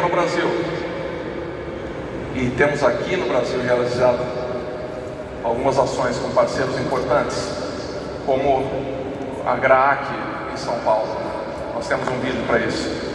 para o Brasil. E temos aqui no Brasil realizado algumas ações com parceiros importantes, como a GRAAC em São Paulo. Nós temos um vídeo para isso.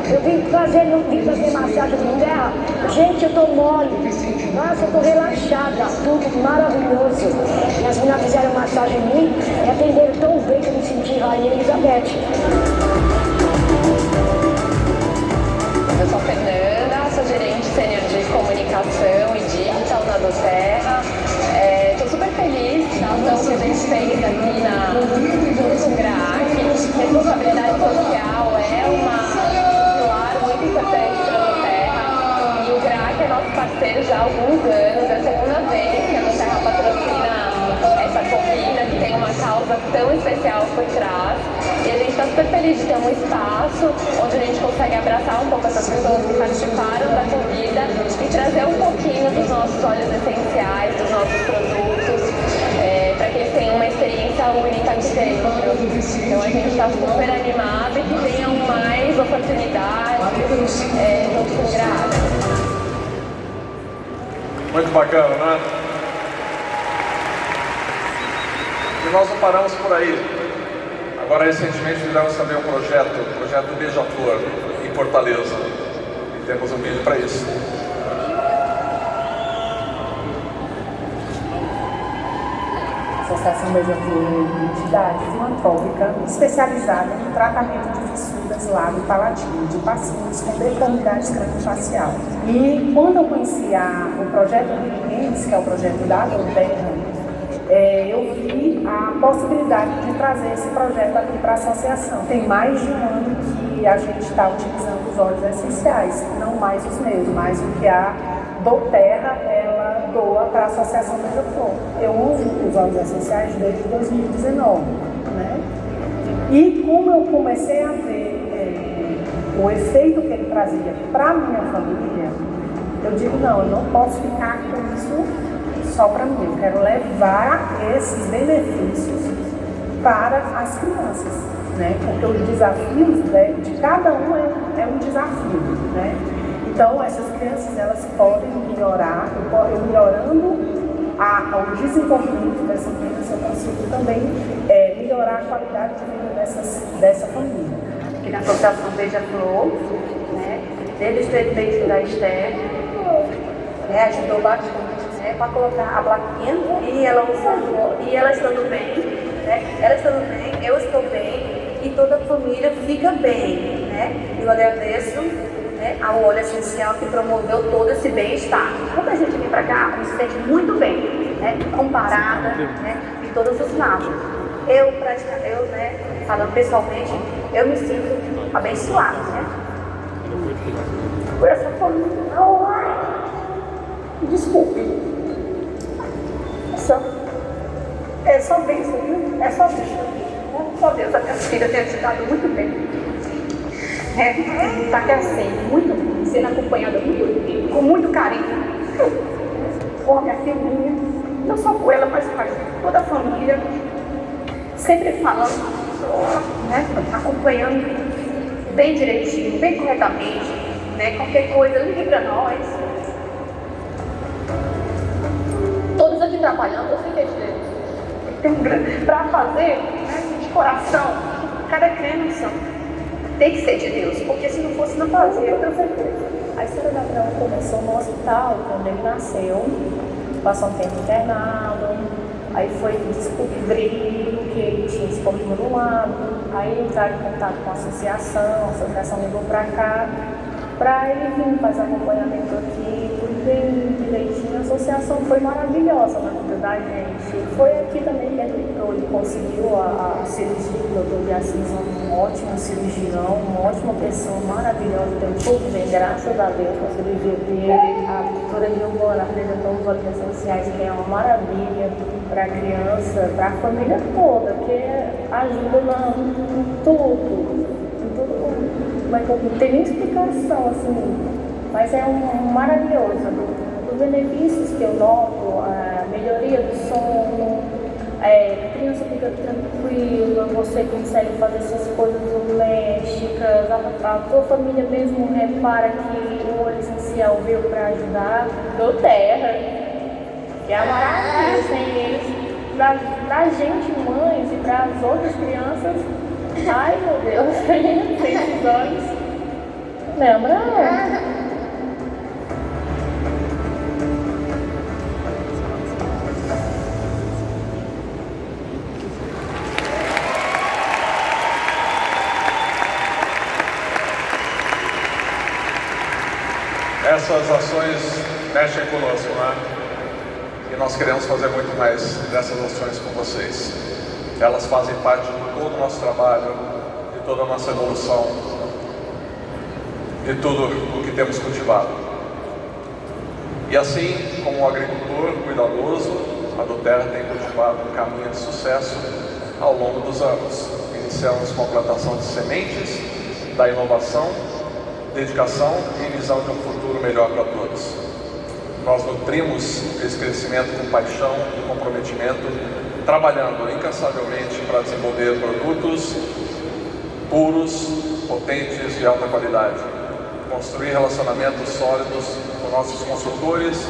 Eu vim fazer massagem com terra. Gente, eu tô mole. Nossa, eu tô relaxada. Tudo maravilhoso. E as meninas fizeram massagem em mim e atenderam tão bem que eu me senti Rainha Elizabeth. Eu sou a Fernanda, sou gerente sênior de comunicação e digital na doTERRA. Estou super feliz da ação que a gente fez aqui junto com o GRAAC. Responsabilidade social é uma muito importante para a doTERRA, e o GRAAC é nosso parceiro já há alguns anos. É a segunda vez que a doTERRA patrocina essa corrida, que tem uma causa tão especial por trás, e a gente está super feliz de ter um espaço onde a gente consegue abraçar um pouco essas pessoas que participaram da corrida e trazer um pouquinho dos nossos óleos essenciais, dos nossos produtos, para que eles tenham uma experiência única aqui dentro. Então a gente está super animado e que venham mais oportunidades junto com o GRAAC. Muito bacana, né? E nós não paramos por aí. Agora, recentemente, fizemos também um projeto Beija-Flor, em Fortaleza. E temos um vídeo para isso. Associação Beija-Flor é uma entidade filantrópica especializada no tratamento de fissuras lábio-palatino de pacientes com deformidade craniofacial. E quando eu conheci o projeto Entraremos, que é o projeto da doTERRA, eu vi a possibilidade de trazer esse projeto aqui para a associação. Tem mais de um ano que a gente está utilizando os óleos essenciais, não mais os meus, mas o que a doTERRA ela doa para a Associação Beija-Flor. Eu uso os óleos essenciais desde 2019, né? E como eu comecei a ver o efeito que ele trazia para a minha família, eu digo, não, eu não posso ficar com isso só para mim, eu quero levar esses benefícios para as crianças, né? Porque os desafios de cada um é um desafio, né? Então, essas crianças, elas podem melhorar, eu melhorando o desenvolvimento dessa criança, eu consigo também melhorar a qualidade de vida dessa família. Aqui na Associação Beija-Flor, né? Desde o experimento da Esther, ajudou bastante, para colocar a plaquinha, e ela usando, e ela estando bem, né? Ela estando bem, eu estou bem, e toda a família fica bem, né? Eu agradeço ao óleo essencial que promoveu todo esse bem-estar. Quando a gente vem para cá, me sente muito bem, né? Comparada, né? De todos os lados. Eu falando pessoalmente, eu me sinto abençoada, né? Por essa família. Desculpe. É só bênção, viu? É só bênção. Só Deus, a minha filha tem se dado muito bem. Está crescendo muito bem, sendo acompanhada com muito carinho. Com a minha filhinha, não só com ela, mas com toda a família. Sempre falando, né? Acompanhando bem direitinho, bem corretamente, né? Qualquer coisa, ligue para nós. Todos aqui trabalhando, eu sei que é de Deus. Tem para fazer, né, de coração, cada crença tem que ser de Deus, porque se não fosse, não fazia, eu tenho certeza. A história da Abraão começou no hospital, quando ele nasceu, passou um tempo internado, aí foi descobrindo que ele tinha escorpião no lado, Aí entraram em contato com a associação ligou para cá, para ele vir fazer acompanhamento aqui, tudo bem direitinho. A associação foi maravilhosa na vida da gente. Foi aqui também que ele conseguiu a cirurgia, o doutor de Assis, um ótimo cirurgião, uma ótima pessoa, maravilhosa, deu tudo bem, graças a Deus, com a cirurgia dele. A doutora Giovana apresentou os óleos essenciais, que é uma maravilha para a criança, para a família toda, que ajuda em tudo. Não tem nem explicação, assim, mas é maravilhoso. Os benefícios que eu noto, a melhoria do sono, a criança fica tranquila, você consegue fazer suas coisas domésticas, a tua família mesmo repara que o óleo essencial veio para ajudar. doTERRA, que é a maravilha, sem eles, pra gente, mães, e para as outras crianças. Ai, meu Deus, tem esses olhos. Lembra? Essas ações mexem conosco, né? E nós queremos fazer muito mais dessas ações com vocês. Elas fazem parte de todo o nosso trabalho, de toda a nossa evolução, de tudo o que temos cultivado. E assim como o agricultor cuidadoso, a doTERRA tem cultivado um caminho de sucesso ao longo dos anos. Iniciamos com a plantação de sementes, da inovação, dedicação e visão de um futuro melhor para todos. Nós nutrimos esse crescimento com paixão e comprometimento, trabalhando incansavelmente para desenvolver produtos puros, potentes, de alta qualidade, construir relacionamentos sólidos com nossos consultores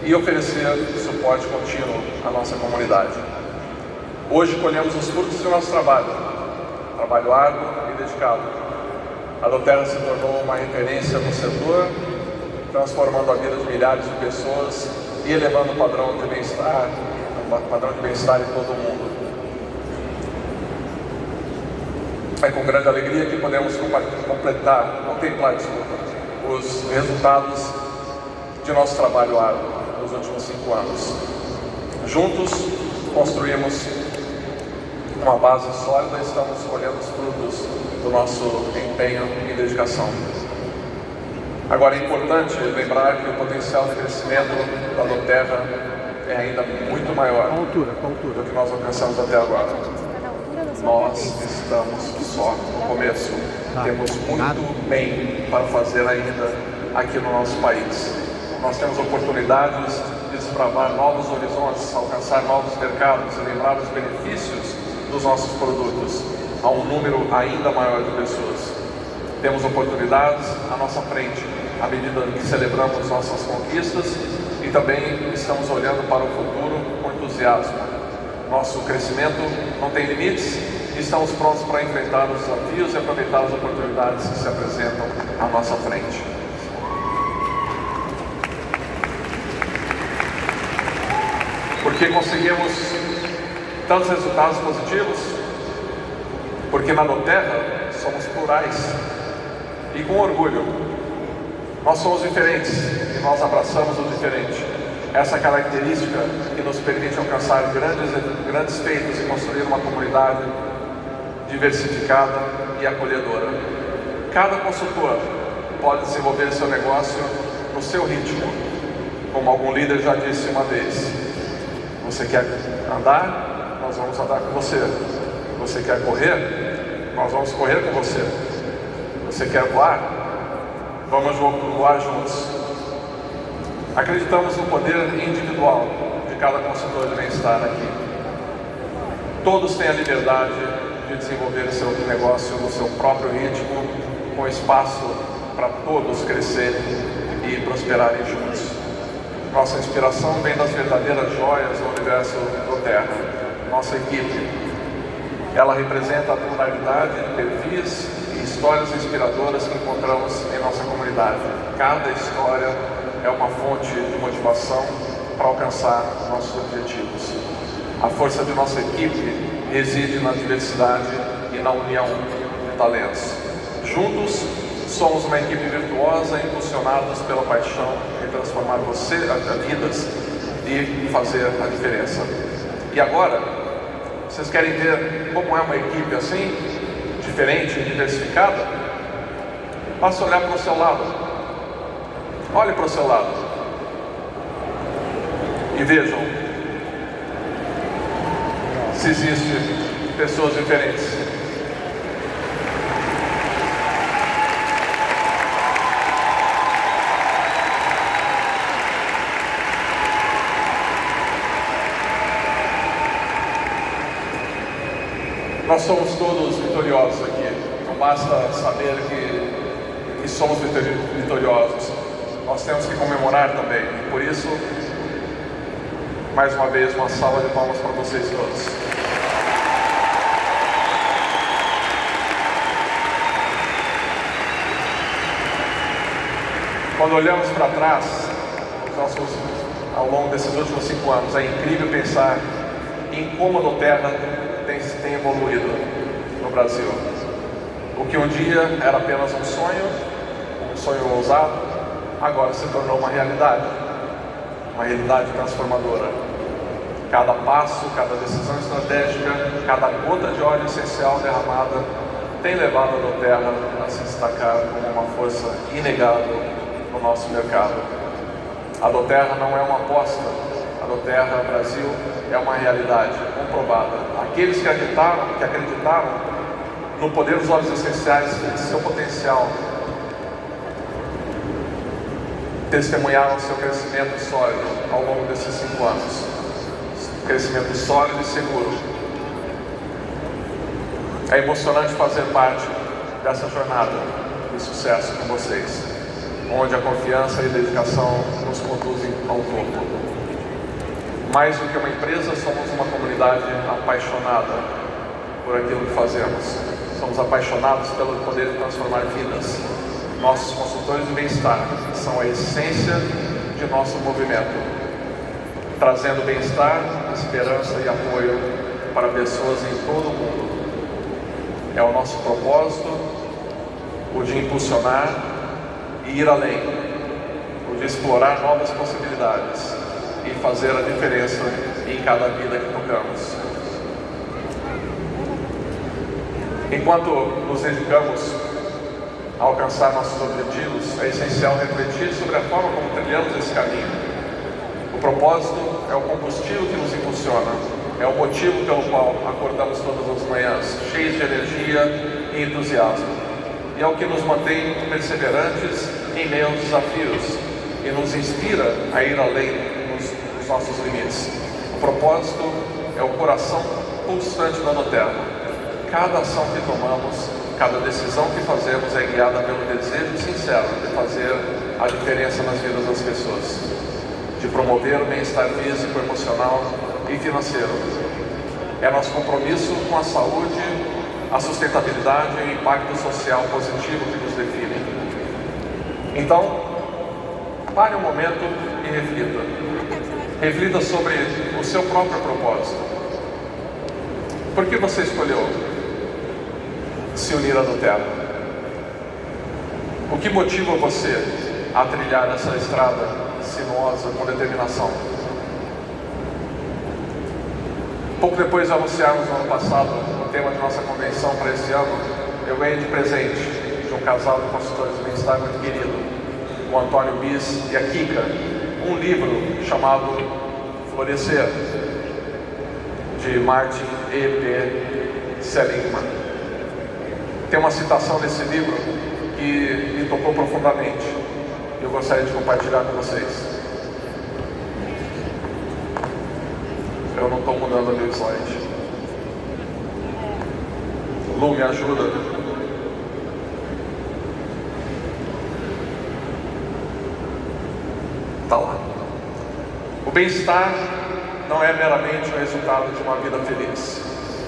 e oferecer suporte contínuo à nossa comunidade. Hoje colhemos os frutos do nosso trabalho árduo e dedicado. A doTERRA se tornou uma referência no setor, transformando a vida de milhares de pessoas e elevando o padrão de bem-estar em todo o mundo. É com grande alegria que podemos contemplar os resultados de nosso trabalho árduo nos últimos 5 anos. Juntos, construímos uma base sólida e estamos colhendo os frutos do nosso empenho e dedicação. Agora, é importante lembrar que o potencial de crescimento da doTERRA é ainda muito maior do que nós alcançamos até agora. Nós estamos só no começo. Temos muito bem para fazer ainda aqui no nosso país. Nós temos oportunidades de desbravar novos horizontes, alcançar novos mercados e lembrar os benefícios dos nossos produtos a um número ainda maior de pessoas. Temos oportunidades à nossa frente, à medida que celebramos nossas conquistas e também estamos olhando para o futuro com entusiasmo. Nosso crescimento não tem limites e estamos prontos para enfrentar os desafios e aproveitar as oportunidades que se apresentam à nossa frente. Por que conseguimos tantos resultados positivos? Porque na doTERRA somos plurais e com orgulho. Nós somos diferentes e nós abraçamos o diferente. Essa característica que nos permite alcançar grandes feitos e construir uma comunidade diversificada e acolhedora. Cada consultor pode desenvolver seu negócio no seu ritmo. Como algum líder já disse uma vez: você quer andar? Nós vamos andar com você. Você quer correr? Nós vamos correr com você. Você quer voar? Vamos voar juntos. Acreditamos no poder individual de cada consultor de bem-estar aqui. Todos têm a liberdade de desenvolver seu negócio no seu próprio ritmo, com espaço para todos crescerem e prosperarem juntos. Nossa inspiração vem das verdadeiras joias do universo doTERRA, nossa equipe. Ela representa a pluralidade de perfis e histórias inspiradoras que encontramos em nossa comunidade. Cada história é uma fonte de motivação para alcançar nossos objetivos. A força de nossa equipe reside na diversidade e na união de talentos. Juntos, somos uma equipe virtuosa, impulsionados pela paixão em transformar vidas e fazer a diferença. E agora, vocês querem ver como é uma equipe assim, diferente, diversificada? Basta olhar para o seu lado. Olhe para o seu lado e vejam se existem pessoas diferentes. Nós somos todos vitoriosos aqui. Não basta saber que somos vitoriosos. Nós temos que comemorar também. Por isso, mais uma vez, uma salva de palmas para vocês todos. Quando olhamos para trás, ao longo desses últimos 5 anos, é incrível pensar em como a doTERRA tem evoluído no Brasil. O que um dia era apenas um sonho ousado, agora se tornou uma realidade transformadora. Cada passo, cada decisão estratégica, cada gota de óleo essencial derramada tem levado a doTERRA a se destacar como uma força inegável no nosso mercado. A doTERRA não é uma aposta, a doTERRA Brasil é uma realidade comprovada. Aqueles que acreditaram no poder dos óleos essenciais e seu potencial, testemunharam seu crescimento sólido ao longo desses 5 anos. Crescimento sólido e seguro. É emocionante fazer parte dessa jornada de sucesso com vocês, onde a confiança e a dedicação nos conduzem ao topo. Mais do que uma empresa, somos uma comunidade apaixonada por aquilo que fazemos. Somos apaixonados pelo poder de transformar vidas. Nossos consultores de bem-estar são a essência de nosso movimento, trazendo bem-estar, esperança e apoio para pessoas em todo o mundo. É o nosso propósito, o de impulsionar e ir além, o de explorar novas possibilidades e fazer a diferença em cada vida que tocamos. Enquanto nos dedicamos a alcançar nossos objetivos, é essencial refletir sobre a forma como trilhamos esse caminho. O propósito é o combustível que nos impulsiona, é o motivo pelo qual acordamos todas as manhãs, cheios de energia e entusiasmo. E é o que nos mantém perseverantes em meio aos desafios e nos inspira a ir além dos nossos limites. O propósito é o coração pulsante da doTERRA. Cada ação que tomamos, cada decisão que fazemos é guiada pelo desejo sincero de fazer a diferença nas vidas das pessoas, de promover o bem-estar físico, emocional e financeiro. É nosso compromisso com a saúde, a sustentabilidade e o impacto social positivo que nos definem. Então, pare um momento e reflita. Reflita sobre o seu próprio propósito. Por que você escolheu se unir à doTERRA? O que motiva você a trilhar essa estrada sinuosa com determinação? Pouco depois de anunciarmos no ano passado o tema de nossa convenção para esse ano, eu ganhei de presente de um casal de consultores de bem-estar muito querido, o Antônio Bis e a Kika, um livro chamado Florescer, de Martin E.P. Seligman. Tem uma citação desse livro que me tocou profundamente e eu gostaria de compartilhar com vocês. Eu não estou mudando o meu slide. Lu, me ajuda. Tá lá. O bem-estar não é meramente o resultado de uma vida feliz.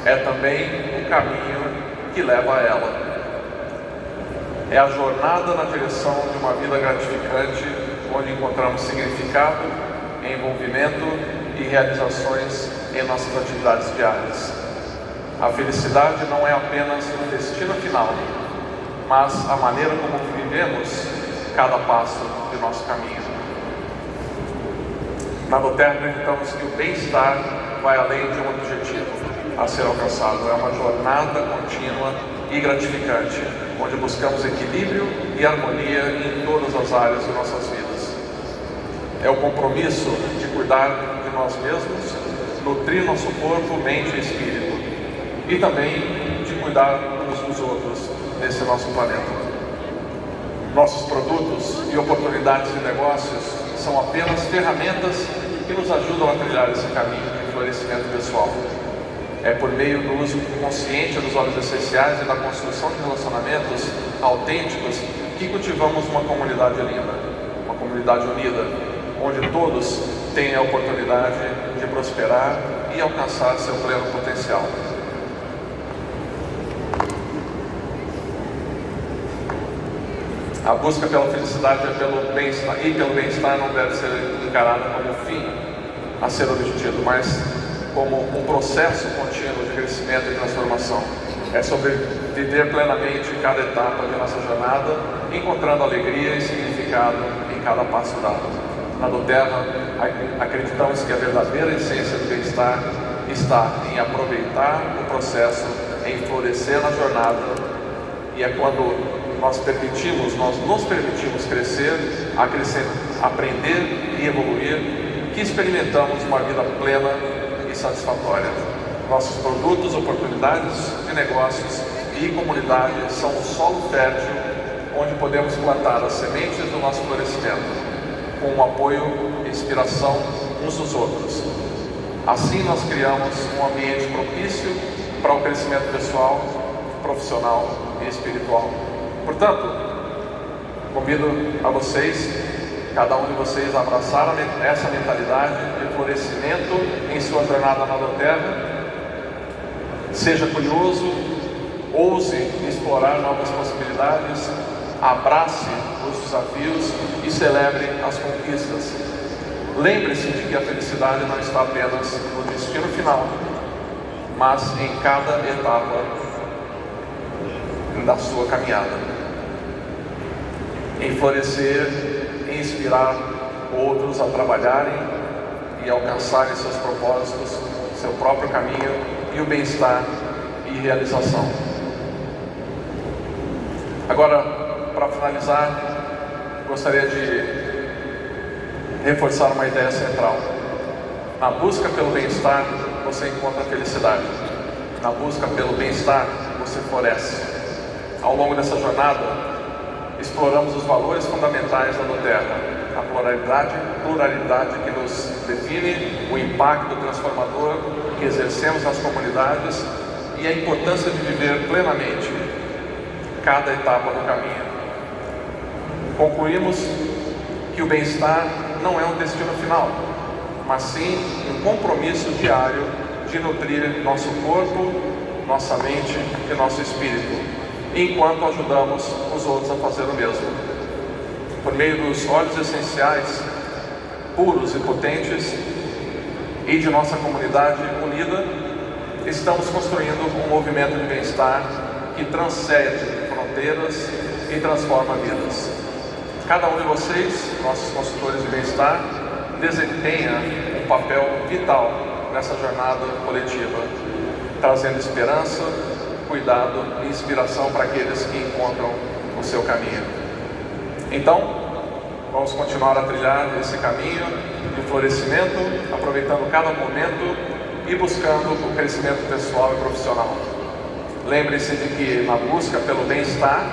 É também o caminho que leva a ela. É a jornada na direção de uma vida gratificante, onde encontramos significado, envolvimento e realizações em nossas atividades diárias. A felicidade não é apenas um destino final, mas a maneira como vivemos cada passo de nosso caminho. Na doTERRA acreditamos que o bem-estar vai além de um objetivo a ser alcançado. É uma jornada contínua e gratificante, onde buscamos equilíbrio e harmonia em todas as áreas de nossas vidas. É o compromisso de cuidar de nós mesmos, nutrir nosso corpo, mente e espírito, e também de cuidar uns dos outros nesse nosso planeta. Nossos produtos e oportunidades de negócios são apenas ferramentas que nos ajudam a trilhar esse caminho de florescimento pessoal. É por meio do uso consciente dos óleos essenciais e da construção de relacionamentos autênticos que cultivamos uma comunidade linda, uma comunidade unida, onde todos têm a oportunidade de prosperar e alcançar seu pleno potencial. A busca pela felicidade e pelo bem-estar não deve ser encarada como um fim a ser obtido, mas como um processo contínuo de crescimento e transformação. É sobre viver plenamente cada etapa de nossa jornada, encontrando alegria e significado em cada passo dado. Na doTERRA, acreditamos que a verdadeira essência do bem-estar está em aproveitar o processo, em florescer na jornada, e é quando nós nos permitimos crescer, aprender e evoluir, que experimentamos uma vida plena e satisfatória. Nossos produtos, oportunidades de negócios e comunidade são um solo fértil onde podemos plantar as sementes do nosso florescimento, com o apoio e inspiração uns dos outros. Assim nós criamos um ambiente propício para o crescimento pessoal, profissional e espiritual. Portanto, convido a vocês, cada um de vocês, a abraçar essa mentalidade de florescimento em sua jornada na doTERRA. Seja curioso, ouse explorar novas possibilidades, abrace os desafios e celebre as conquistas. Lembre-se de que a felicidade não está apenas no destino final, mas em cada etapa da sua caminhada. Em florescer, em inspirar outros a trabalharem e alcançarem seus propósitos, seu próprio caminho e o bem-estar e realização. Agora, para finalizar, gostaria de reforçar uma ideia central. Na busca pelo bem-estar, você encontra a felicidade. Na busca pelo bem-estar, você floresce. Ao longo dessa jornada, exploramos os valores fundamentais da doTERRA, a pluralidade que nos define, o impacto transformador que exercemos nas comunidades e a importância de viver plenamente cada etapa do caminho. Concluímos que o bem-estar não é um destino final, mas sim um compromisso diário de nutrir nosso corpo, nossa mente e nosso espírito, enquanto ajudamos os outros a fazer o mesmo. Por meio dos óleos essenciais, puros e potentes, e de nossa comunidade unida, estamos construindo um movimento de bem-estar que transcende fronteiras e transforma vidas. Cada um de vocês, nossos consultores de bem-estar, desempenha um papel vital nessa jornada coletiva, trazendo esperança, cuidado e inspiração para aqueles que encontram o seu caminho. Então, vamos continuar a trilhar esse caminho de florescimento, aproveitando cada momento e buscando o crescimento pessoal e profissional. Lembre-se de que na busca pelo bem-estar,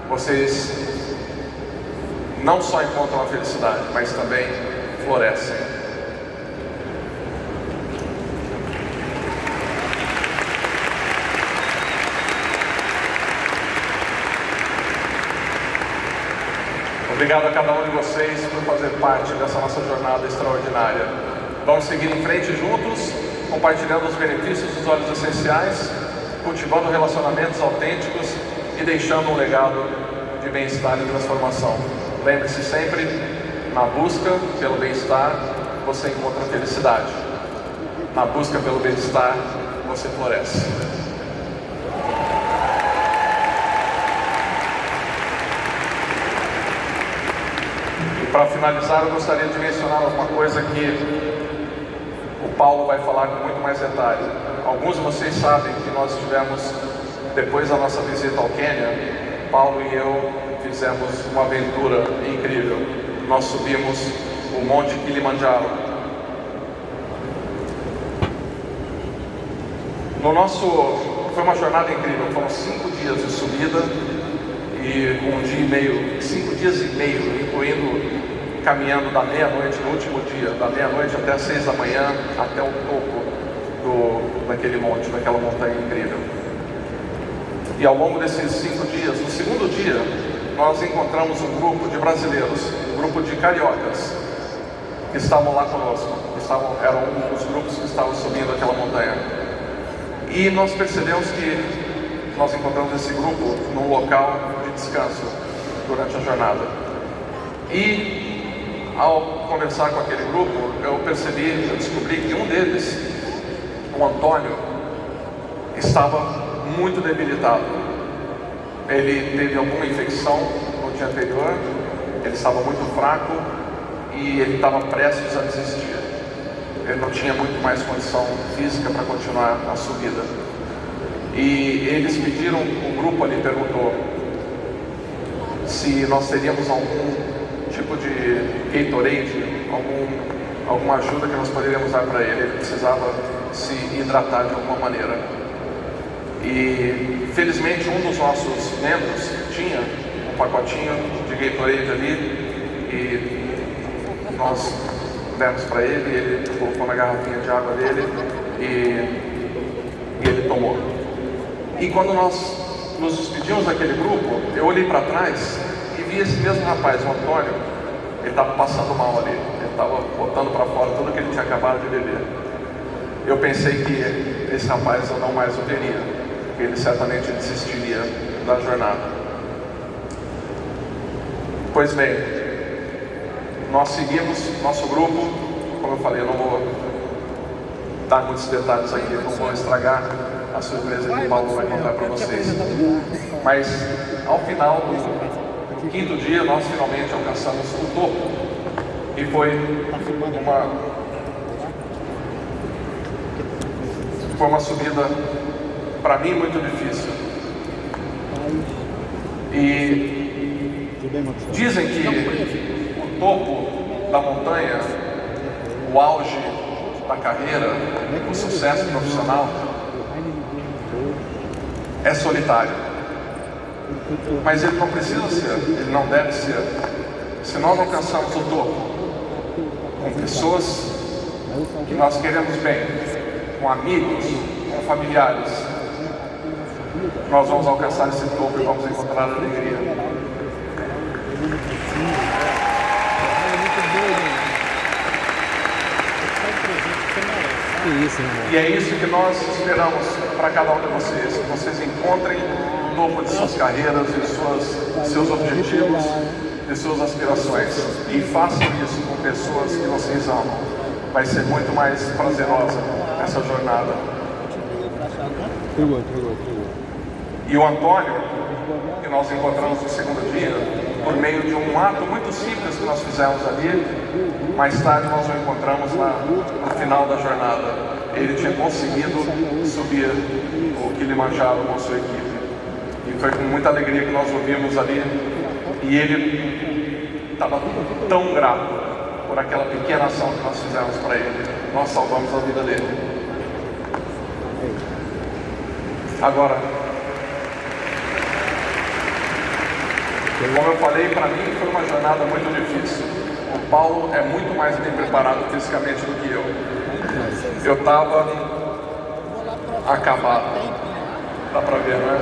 vocês não só encontram a felicidade, mas também florescem. Obrigado a cada um de vocês por fazer parte dessa nossa jornada extraordinária. Vamos seguir em frente juntos, compartilhando os benefícios dos óleos essenciais, cultivando relacionamentos autênticos e deixando um legado de bem-estar e transformação. Lembre-se sempre, na busca pelo bem-estar, você encontra a felicidade. Na busca pelo bem-estar, você floresce. E para finalizar, eu gostaria de mencionar uma coisa que o Paulo vai falar com muito mais detalhe. Alguns de vocês sabem que nós tivemos, depois da nossa visita ao Quênia, Paulo e eu fizemos uma aventura incrível. Nós subimos o Monte Kilimanjaro. Foi uma jornada incrível, foram 5 dias de subida e 1 dia e meio, 5 dias e meio, incluindo caminhando da meia-noite, no último dia, da meia-noite até as 6 da manhã, até o topo daquele monte, daquela montanha incrível. E ao longo desses 5 dias, no segundo dia, nós encontramos um grupo de brasileiros, um grupo de cariocas, que estavam lá conosco, eram um dos grupos que estavam subindo aquela montanha. E nós percebemos que nós encontramos esse grupo num local de descanso durante a jornada. E ao conversar com aquele grupo, eu descobri que um deles, o Antônio, estava muito debilitado. Ele teve alguma infecção no dia anterior, ele estava muito fraco e ele estava prestes a desistir. Ele não tinha muito mais condição física para continuar a subida. E eles pediram, o grupo ali perguntou se nós teríamos algum tipo de Gatorade, alguma ajuda que nós poderíamos dar para ele. Ele precisava se hidratar de alguma maneira. E felizmente um dos nossos membros tinha um pacotinho de Gatorade ali e nós demos para ele, ele colocou na garrafinha de água dele e ele tomou. E quando nós nos despedimos daquele grupo, eu olhei para trás e vi esse mesmo rapaz, o Antônio. Ele estava passando mal ali, ele estava botando para fora tudo que ele tinha acabado de beber. Eu pensei que esse rapaz eu não mais o veria, que ele certamente desistiria da jornada. Pois bem, nós seguimos nosso grupo. Como eu falei, eu não vou dar muitos detalhes aqui, não vou estragar a surpresa que o Paulo vai contar para vocês. Mas ao final do 5º dia, nós finalmente alcançamos o topo. E foi uma subida, para mim, muito difícil. E dizem que o topo da montanha, o auge da carreira, o sucesso profissional, é solitário. Mas ele não precisa ser, ele não deve ser. Se nós alcançarmos o topo com pessoas que nós queremos bem, com amigos, com familiares, nós vamos alcançar esse topo e vamos encontrar alegria. E é isso que nós esperamos para cada um de vocês, que vocês encontrem o topo de suas carreiras, de seus objetivos, de suas aspirações, e façam isso com pessoas que vocês amam. Vai ser muito mais prazerosa essa jornada. E o Antônio, que nós encontramos no segundo dia, por meio de um ato muito simples que nós fizemos ali, mais tarde nós o encontramos no final da jornada. Ele tinha conseguido subir o Kilimanjaro com a sua equipe. E foi com muita alegria que nós o vimos ali. E ele estava tão grato por aquela pequena ação que nós fizemos para ele. Nós salvamos a vida dele. Agora, como eu falei, para mim foi uma jornada muito difícil. O Paulo é muito mais bem preparado fisicamente do que eu. Eu estava acabado. Dá para ver, não é?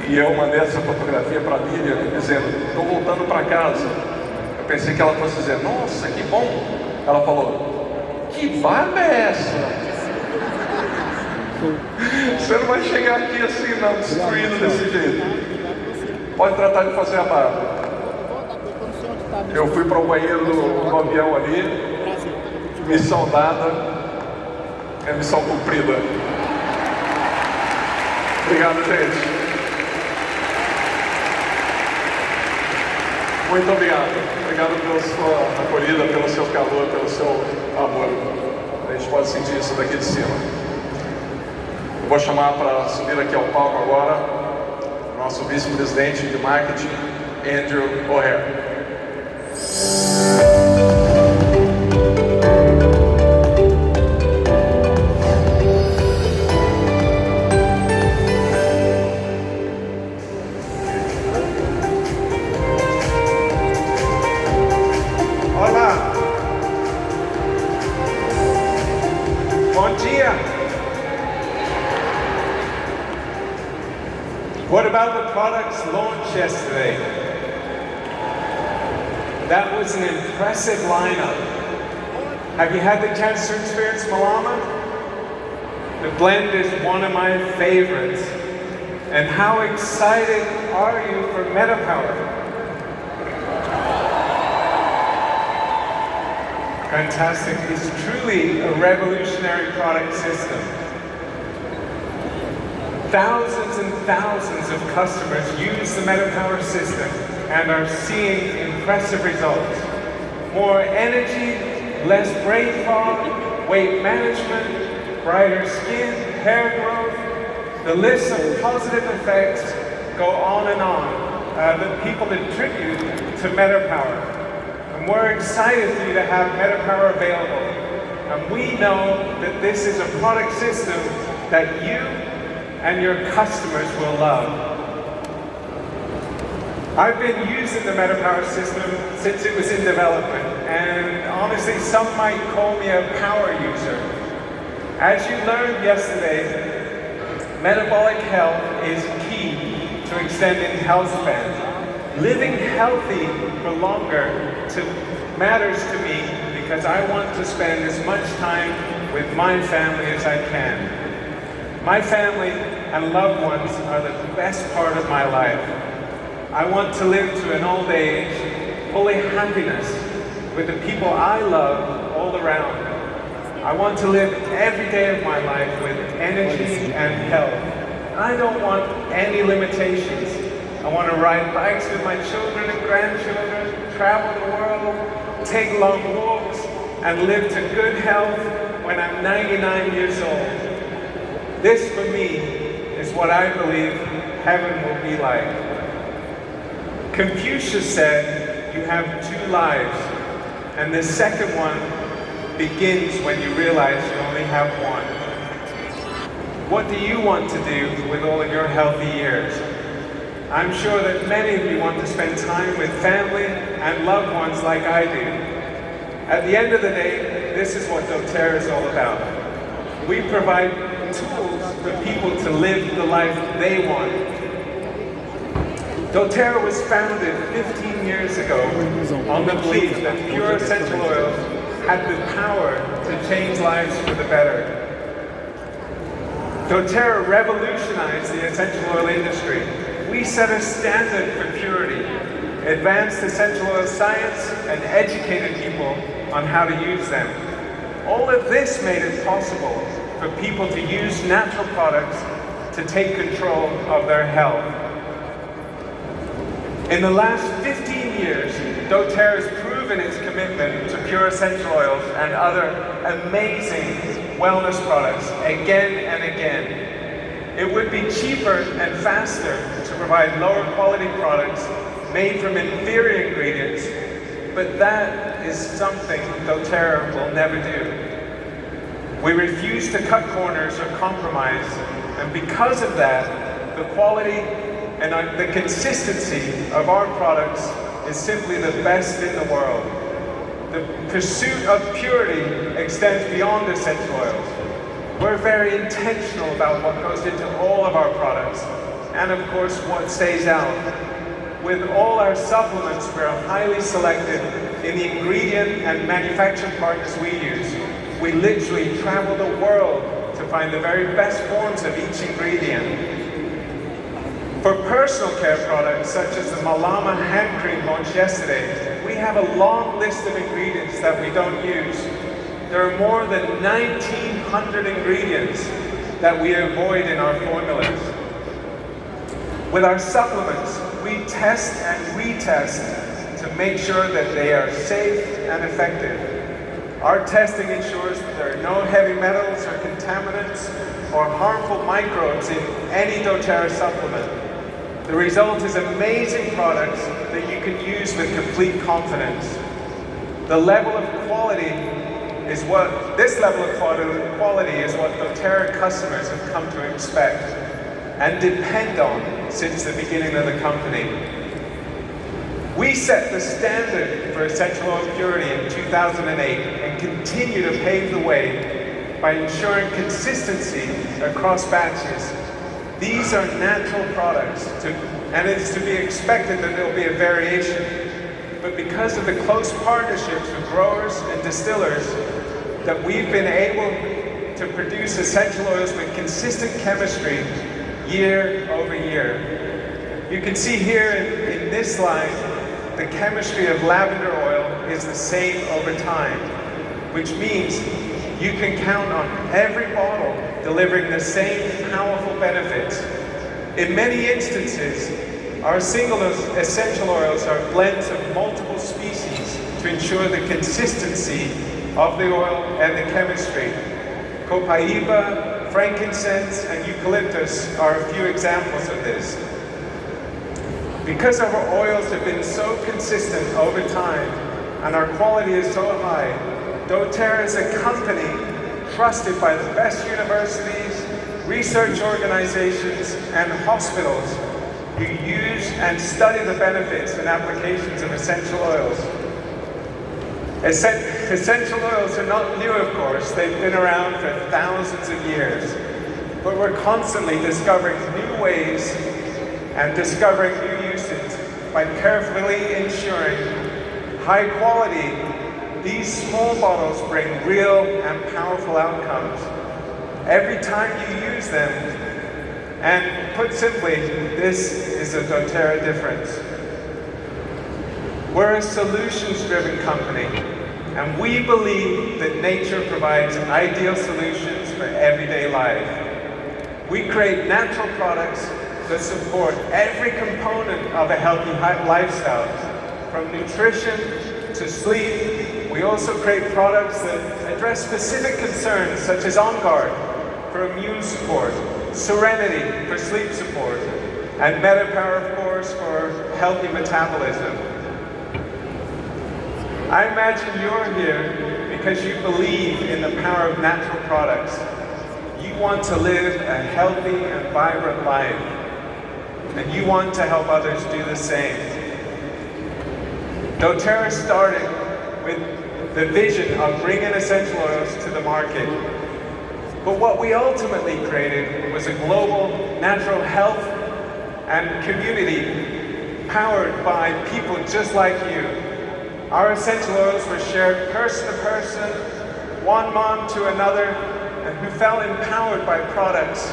E eu mandei essa fotografia para a Lília, dizendo, estou voltando para casa. Eu pensei que ela fosse dizer, nossa, que bom. Ela falou, que barba é essa? Você não vai chegar aqui assim, não, destruído desse jeito. Pode tratar de fazer a barba. Eu fui para o banheiro do avião ali, missão dada. É missão cumprida. Obrigado, gente. Muito obrigado. Obrigado pela sua acolhida, pelo seu calor, pelo seu amor. A gente pode sentir isso daqui de cima. Eu vou chamar para subir aqui ao palco agora o nosso vice-presidente de marketing, Andrew O'Hare. Olá! Bom dia! What about the products launched yesterday? That was an impressive lineup. Have you had the chance to experience Malama? The blend is one of my favorites. And how excited are you for MetaPower? Fantastic. It's truly a revolutionary product system. Thousands and thousands of customers use the MetaPower system and are seeing impressive results. More energy, less brain fog, weight management, brighter skin, hair growth. The list of positive effects go on and on that people attribute to MetaPower. And we're excited for you to have MetaPower available. And we know that this is a product system that you and your customers will love. I've been using the MetaPower system since it was in development, and honestly, some might call me a power user. As you learned yesterday, metabolic health is key to extending health span. Living healthy for longer matters to me because I want to spend as much time with my family as I can. My family and loved ones are the best part of my life. I want to live to an old age full of happiness with the people I love all around. I want to live every day of my life with energy and health. And I don't want any limitations. I want to ride bikes with my children and grandchildren, travel the world, take long walks, and live to good health when I'm 99 years old. This, for me, is what I believe heaven will be like. Confucius said, you have two lives, and the second one begins when you realize you only have one. What do you want to do with all of your healthy years? I'm sure that many of you want to spend time with family and loved ones like I do. At the end of the day, this is what doTERRA is all about. We provide tools for people to live the life they want. doTERRA was founded 15 years ago on the belief that pure essential oils had the power to change lives for the better. doTERRA revolutionized the essential oil industry. We set a standard for purity, advanced essential oil science, and educated people on how to use them. All of this made it possible for people to use natural products to take control of their health. In the last 15 years, doTERRA has proven its commitment to pure essential oils and other amazing wellness products again and again. It would be cheaper and faster to provide lower quality products made from inferior ingredients, but that is something doTERRA will never do. We refuse to cut corners or compromise, and because of that, the quality and the consistency of our products is simply the best in the world. The pursuit of purity extends beyond essential oils. We're very intentional about what goes into all of our products, and of course what stays out. With all our supplements, we're highly selective in the ingredient and manufacturing partners we use. We literally travel the world to find the very best forms of each ingredient. For personal care products, such as the Malama hand cream launched yesterday, we have a long list of ingredients that we don't use. there are more than 1,900 ingredients that we avoid in our formulas. With our supplements, we test and retest to make sure that they are safe and effective. Our testing ensures that there are no heavy metals or contaminants or harmful microbes in any doTERRA supplement. The result is amazing products that you can use with complete confidence. This level of quality is what doTERRA customers have come to expect and depend on since the beginning of the company. We set the standard for essential oil purity in 2008 and continue to pave the way by ensuring consistency across batches. These are natural products, and it's to be expected that there will be a variation. But because of the close partnerships with growers and distillers, that we've been able to produce essential oils with consistent chemistry year over year. You can see here in this slide, the chemistry of lavender oil is the same over time, which means you can count on every bottle delivering the same powerful benefits. In many instances, our single essential oils are blends of multiple species to ensure the consistency of the oil and the chemistry. Copaiba, frankincense, and eucalyptus are a few examples of this. Because our oils have been so consistent over time and our quality is so high, doTERRA is a company trusted by the best universities, research organizations, and hospitals who use and study the benefits and applications of essential oils. Essential oils are not new, of course. They've been around for thousands of years. But we're constantly discovering new ways and discovering new uses by carefully ensuring high quality. These small bottles bring real and powerful outcomes every time you use them. And put simply, this is a doTERRA difference. We're a solutions-driven company, and we believe that nature provides ideal solutions for everyday life. We create natural products that support every component of a healthy lifestyle, from nutrition to sleep. We also create products that address specific concerns such as On Guard for immune support, Serenity for sleep support, and MetaPower, of course, for healthy metabolism. I imagine you're here because you believe in the power of natural products. You want to live a healthy and vibrant life, and you want to help others do the same. doTERRA started with the vision of bringing essential oils to the market. But what we ultimately created was a global natural health and community powered by people just like you. Our essential oils were shared person to person, one mom to another, and who felt empowered by products.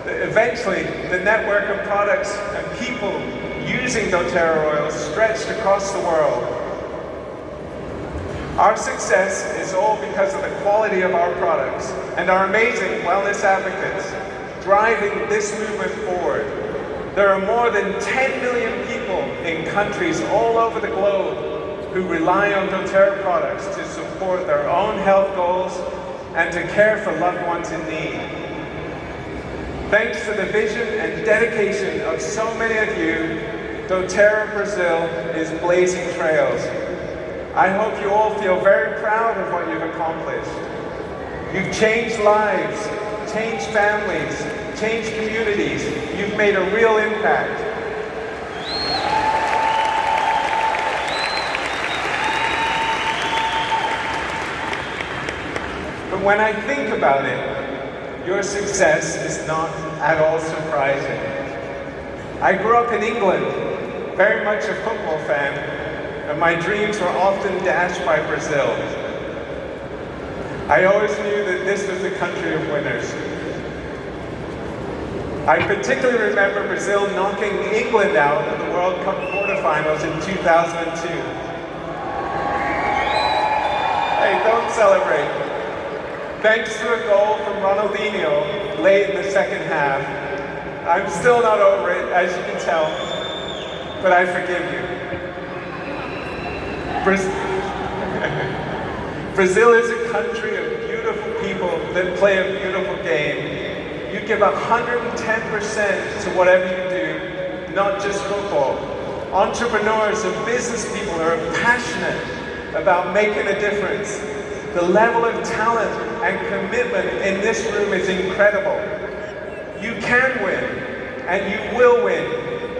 Eventually, the network of products and people using doTERRA oils stretched across the world. Our success is all because of the quality of our products and our amazing wellness advocates driving this movement forward. There are more than 10 million people in countries all over the globe who rely on doTERRA products to support their own health goals and to care for loved ones in need. Thanks to the vision and dedication of so many of you, doTERRA Brazil is blazing trails. I hope you all feel very proud of what you've accomplished. You've changed lives, changed families, changed communities. You've made a real impact. But when I think about it, your success is not at all surprising. I grew up in England, very much a football fan, and my dreams were often dashed by Brazil. I always knew that this was the country of winners. I particularly remember Brazil knocking England out of the World Cup quarterfinals in 2002. Hey, don't celebrate. Thanks to a goal from Ronaldinho late in the second half. I'm still not over it, as you can tell, but I forgive you. Brazil is a country of beautiful people that play a beautiful game. You give 110% to whatever you do, not just football. Entrepreneurs and business people are passionate about making a difference. The level of talent and commitment in this room is incredible. You can win, and you will win.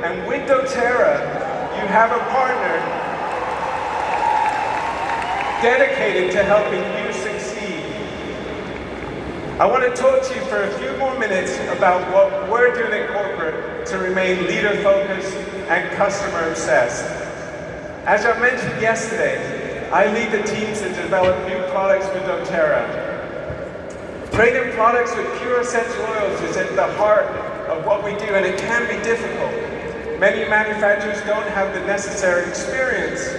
And with doTERRA, you have a partner dedicated to helping you succeed. I want to talk to you for a few more minutes about what we're doing at corporate to remain leader-focused and customer-obsessed. As I mentioned yesterday, I lead the teams that develop new products with doTERRA. Creating products with pure essential oils is at the heart of what we do, and it can be difficult. Many manufacturers don't have the necessary experience,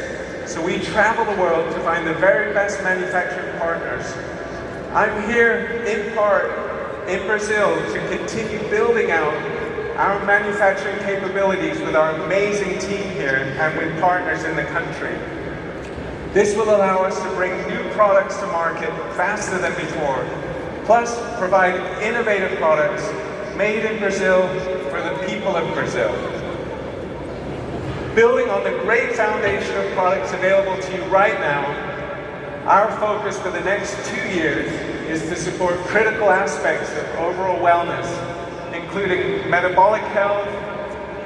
so we travel the world to find the very best manufacturing partners. I'm here, in part, in Brazil to continue building out our manufacturing capabilities with our amazing team here and with partners in the country. This will allow us to bring new products to market faster than before, plus provide innovative products made in Brazil for the people of Brazil. Building on the great foundation of products available to you right now, our focus for the next 2 years is to support critical aspects of overall wellness, including metabolic health,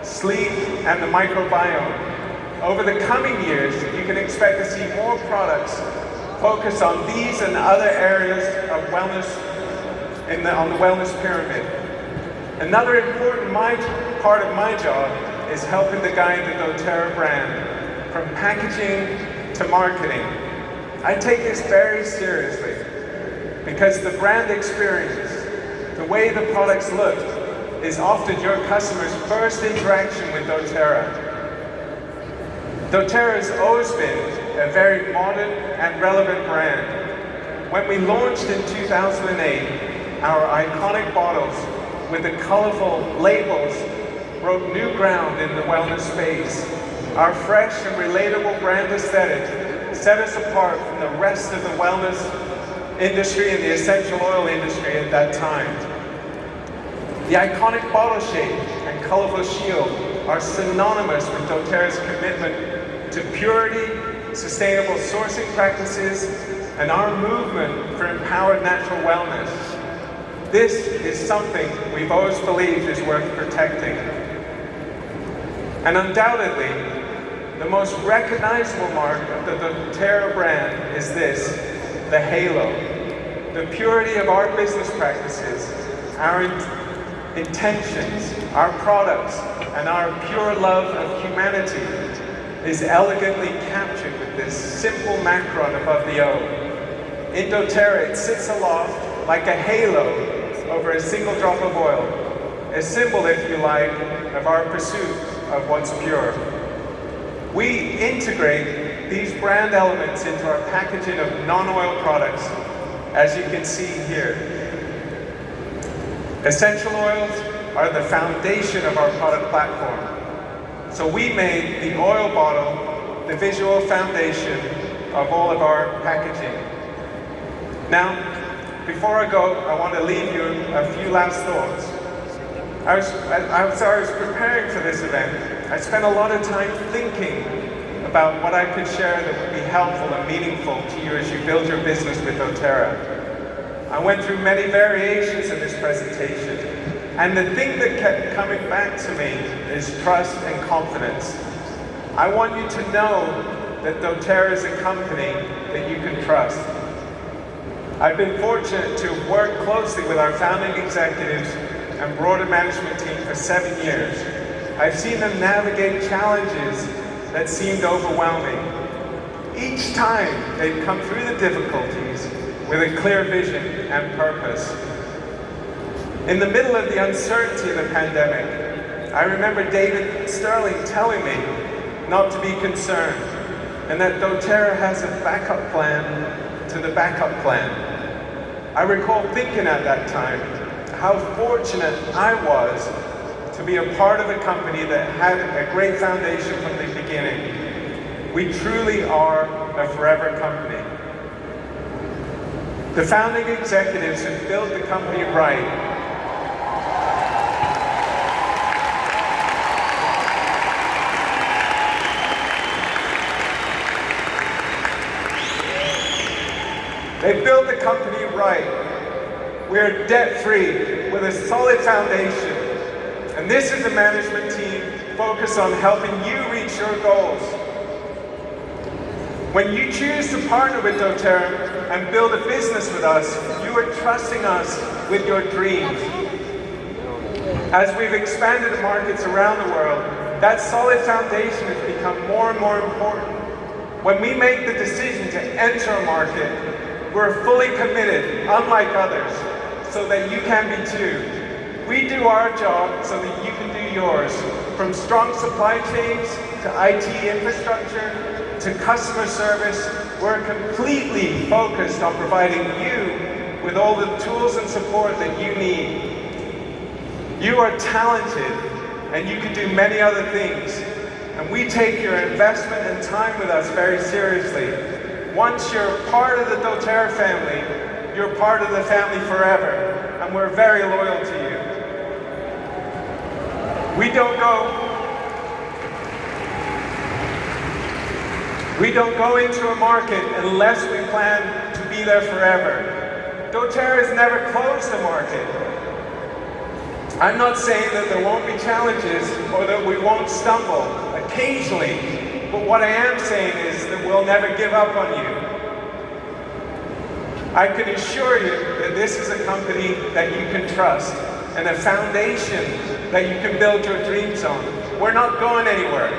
sleep, and the microbiome. Over the coming years, you can expect to see more products focus on these and other areas of wellness on the wellness pyramid. Another important part of my job is helping to guide the doTERRA brand from packaging to marketing. I take this very seriously because the brand experience, the way the products look, is often your customer's first interaction with doTERRA. doTERRA has always been a very modern and relevant brand. When we launched in 2008, our iconic bottles with the colorful labels broke new ground in the wellness space. Our fresh and relatable brand aesthetic set us apart from the rest of the wellness industry and the essential oil industry at that time. The iconic bottle shape and colorful shield are synonymous with doTERRA's commitment to purity, sustainable sourcing practices, and our movement for empowered natural wellness. This is something we've always believed is worth protecting. And undoubtedly, the most recognizable mark of the doTERRA brand is this, the halo. The purity of our business practices, our intentions, our products, and our pure love of humanity is elegantly captured with this simple macron above the O. In doTERRA, it sits aloft like a halo over a single drop of oil, a symbol, if you like, of our pursuit of what's pure. We integrate these brand elements into our packaging of non-oil products, as you can see here. Essential oils are the foundation of our product platform. So we made the oil bottle the visual foundation of all of our packaging. Now, before I go, I want to leave you a few last thoughts. I was preparing for this event. I spent a lot of time thinking about what I could share that would be helpful and meaningful to you as you build your business with doTERRA. I went through many variations of this presentation, and the thing that kept coming back to me is trust and confidence. I want you to know that doTERRA is a company that you can trust. I've been fortunate to have worked closely with our founding executives and broader management team for 7 years. I've seen them navigate challenges that seemed overwhelming. Each time they've come through the difficulties with a clear vision and purpose. In the middle of the uncertainty of the pandemic, I remember David Sterling telling me not to be concerned, and that doTERRA has a backup plan to the backup plan. I recall thinking at that time how fortunate I was to be a part of a company that had a great foundation from the beginning. We truly are a forever company. The founding executives who built the company right They built the company right. We're debt-free with a solid foundation. And this is a management team focused on helping you reach your goals. When you choose to partner with doTERRA and build a business with us, you are trusting us with your dreams. As we've expanded the markets around the world, that solid foundation has become more and more important. When we make the decision to enter a market, we're fully committed, unlike others, so that you can be too. We do our job so that you can do yours. From strong supply chains to IT infrastructure to customer service, we're completely focused on providing you with all the tools and support that you need. You are talented and you can do many other things. And we take your investment and time with us very seriously. Once you're part of the doTERRA family, you're part of the family forever, and we're very loyal to you. We don't go into a market unless we plan to be there forever. doTERRA has never closed the market. I'm not saying that there won't be challenges or that we won't stumble occasionally. But what I am saying is that we'll never give up on you. I can assure you that this is a company that you can trust and a foundation that you can build your dreams on. We're not going anywhere.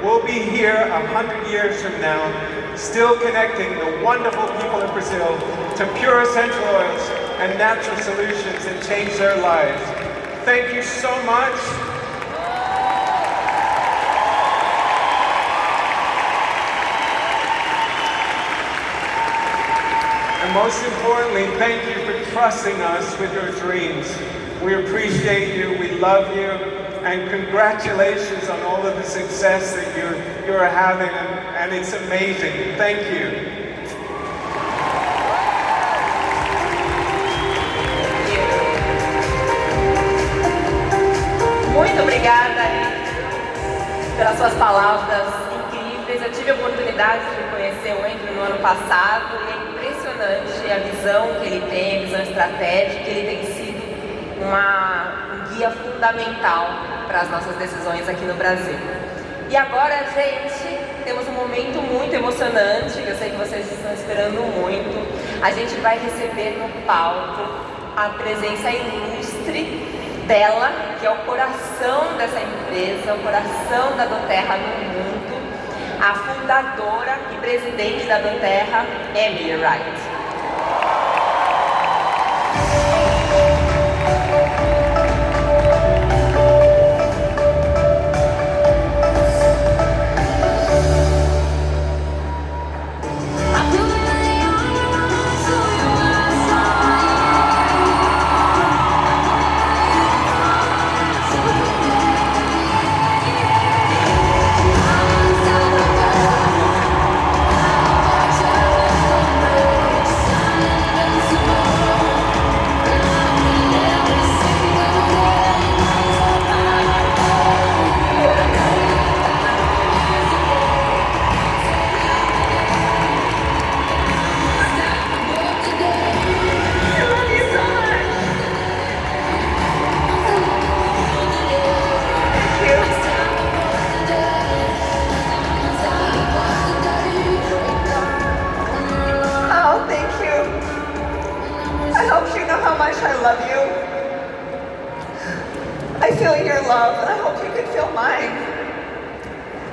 We'll be here 100 years from now, still connecting the wonderful people of Brazil to pure essential oils and natural solutions that change their lives. Thank you so much. And most importantly, thank you for trusting us with your dreams. We appreciate you, we love you, and congratulations on all of the success that you're having, and it's amazing. Thank you. Muito obrigada pelas suas palavras incríveis. Eu tive a oportunidade de conhecer o Andrew no ano passado e é impressionante a visão que ele tem, a visão estratégica. Ele tem sido um guia fundamental para as nossas decisões aqui no Brasil. E agora, gente, temos um momento muito emocionante, que eu sei que vocês estão esperando muito. A gente vai receber no palco a presença ilustre dela, que é o coração dessa empresa, o coração da doTERRA no mundo, a fundadora e presidente da doTERRA, Emily Wright.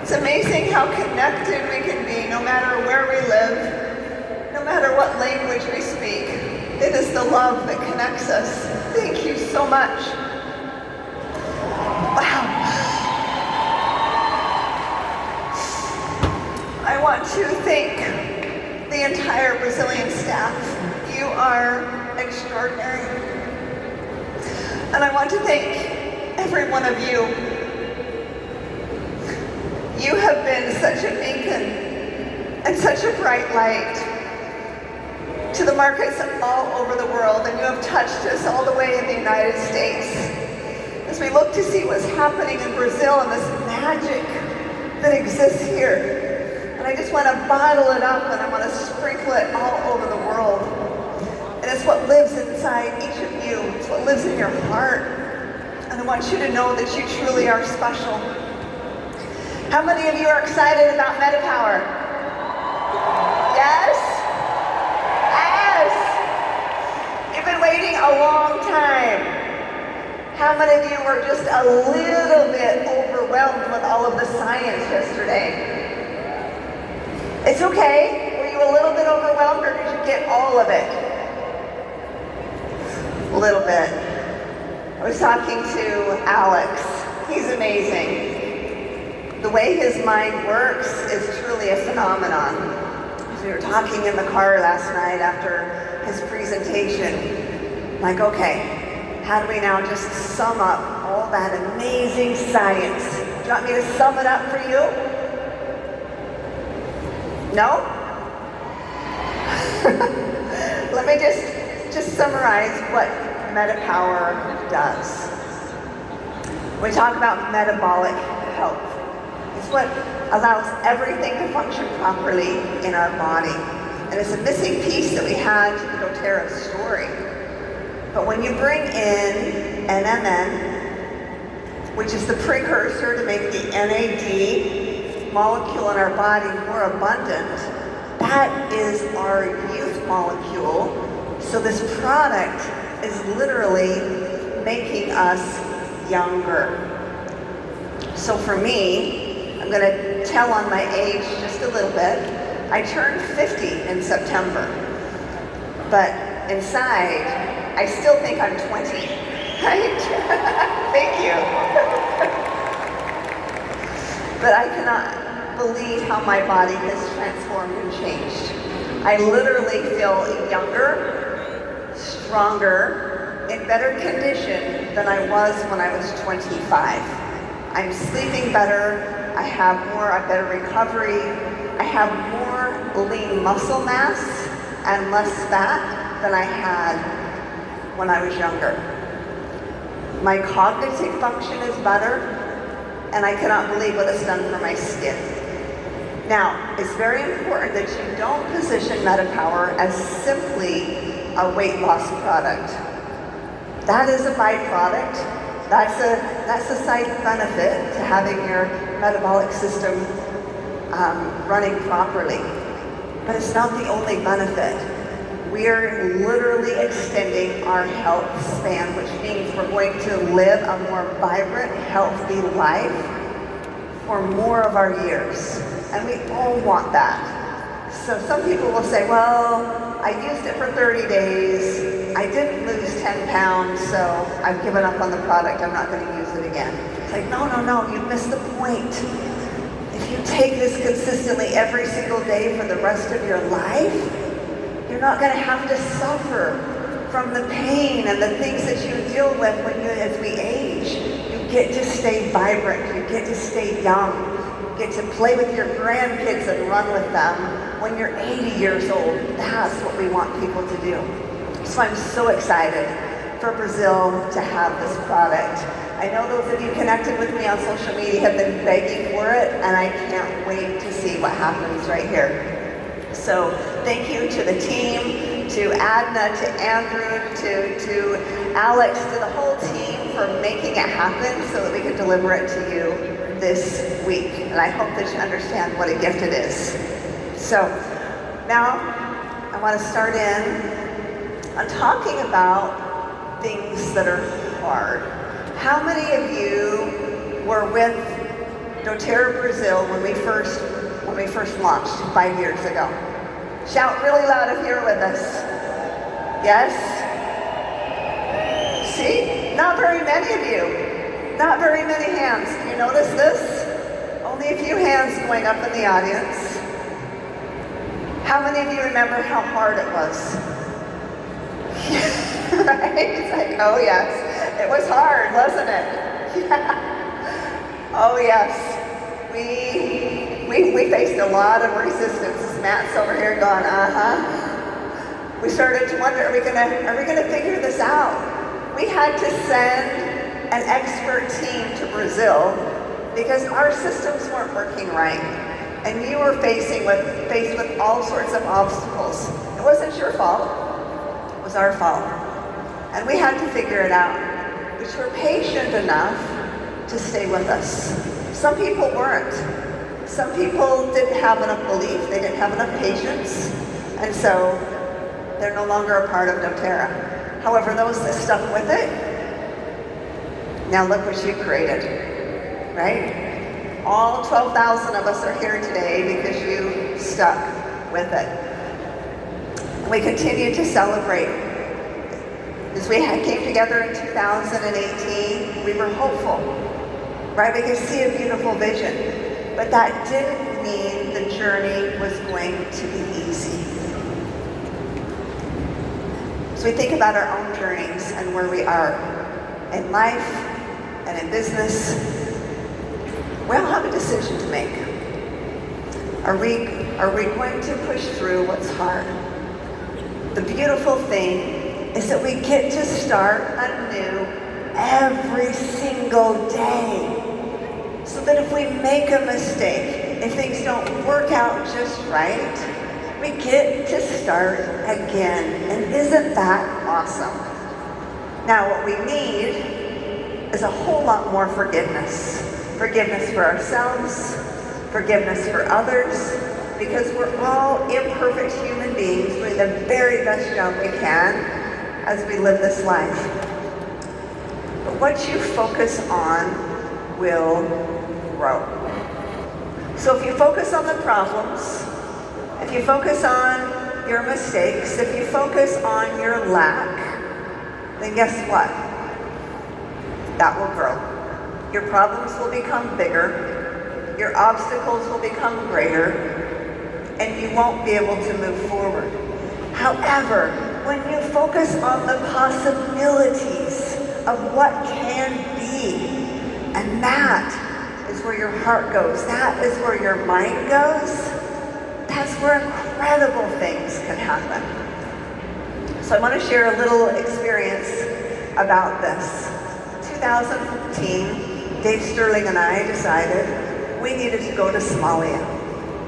It's amazing how connected we can be no matter where we live, no matter what language we speak. It is the love that connects us. Thank you so much. Wow. I want to thank the entire Brazilian staff. You are extraordinary. And I want to thank every one of you. You have been such a beacon and such a bright light to the markets all over the world, and you have touched us all the way in the United States. As we look to see what's happening in Brazil and this magic that exists here. And I just want to bottle it up and I want to sprinkle it all over the world. And it's what lives inside each of you. It's what lives in your heart. And I want you to know that you truly are special. How many of you are excited about MetaPower? Yes? Yes! You've been waiting a long time. How many of you were just a little bit overwhelmed with all of the science yesterday? It's okay. Were you a little bit overwhelmed or did you get all of it? A little bit. I was talking to Alex. He's amazing. The way his mind works is truly a phenomenon. We were talking in the car last night after his presentation. Like, okay, how do we now just sum up all that amazing science? Do you want me to sum it up for you? No? Let me just summarize what MetaPower does. We talk about metabolic health. It's what allows everything to function properly in our body. And it's a missing piece that we had to the doTERRA story. But when you bring in NMN, which is the precursor to make the NAD molecule in our body more abundant, that is our youth molecule. So this product is literally making us younger. So for me, I'm going to tell on my age just a little bit. I turned 50 in September, but inside, I still think I'm 20, right? Thank you. But I cannot believe how my body has transformed and changed. I literally feel younger, stronger, in better condition than I was when I was 25. I'm sleeping better, I have better recovery, I have more lean muscle mass and less fat than I had when I was younger. My cognitive function is better, and I cannot believe what it's done for my skin. Now, it's very important that you don't position MetaPower as simply a weight loss product. That is a byproduct. That's a side benefit to having your metabolic system running properly. But it's not the only benefit. We're literally extending our health span, which means we're going to live a more vibrant, healthy life for more of our years. And we all want that. So some people will say, well, I used it for 30 days. I didn't lose 10 pounds, so I've given up on the product. I'm not going to use it again. It's like, no, you missed the point. If you take this consistently every single day for the rest of your life, you're not going to have to suffer from the pain and the things that you deal with as we age. You get to stay vibrant. You get to stay young. You get to play with your grandkids and run with them when you're 80 years old. That's what we want people to do. So I'm so excited for Brazil to have this product. I know those of you connected with me on social media have been begging for it, and I can't wait to see what happens right here. So thank you to the team, to Adna, to Andrew, to Alex, to the whole team for making it happen so that we can deliver it to you this week. And I hope that you understand what a gift it is. So now I want to start on talking about things that are hard. How many of you were with doTERRA Brazil when we first launched 5 years ago? Shout really loud if you're with us. Yes? See? Not very many of you. Not very many hands. Do you notice this? Only a few hands going up in the audience. How many of you remember how hard it was? Right? It's like, oh yes, it was hard, wasn't it? Yeah. Oh yes, we faced a lot of resistance. Matt's over here going, We started to wonder, are we gonna figure this out? We had to send an expert team to Brazil because our systems weren't working right. And you were faced with all sorts of obstacles. It wasn't your fault, it was our fault. And we had to figure it out. But you were patient enough to stay with us. Some people weren't. Some people didn't have enough belief, they didn't have enough patience, and so they're no longer a part of doTERRA. However, those that stuck with it, now look what you created, right? All 12,000 of us are here today because you stuck with it. We continue to celebrate. As we came together in 2018, we were hopeful, right? We could see a beautiful vision. But that didn't mean the journey was going to be easy. So we think about our own journeys and where we are in life and in business. We all have a decision to make. Are we going to push through what's hard? The beautiful thing is that we get to start anew every single day. So that if we make a mistake, if things don't work out just right, we get to start again. And isn't that awesome? Now what we need is a whole lot more forgiveness. Forgiveness for ourselves, forgiveness for others, because we're all imperfect human beings doing the very best job we can as we live this life. But what you focus on will grow. So if you focus on the problems, if you focus on your mistakes, if you focus on your lack, then guess what? That will grow. Your problems will become bigger, your obstacles will become greater, and you won't be able to move forward. However, when you focus on the possibilities of what can be, and that is where your heart goes. That is where your mind goes. That's where incredible things can happen. So I want to share a little experience about this. In 2015, Dave Sterling and I decided we needed to go to Somalia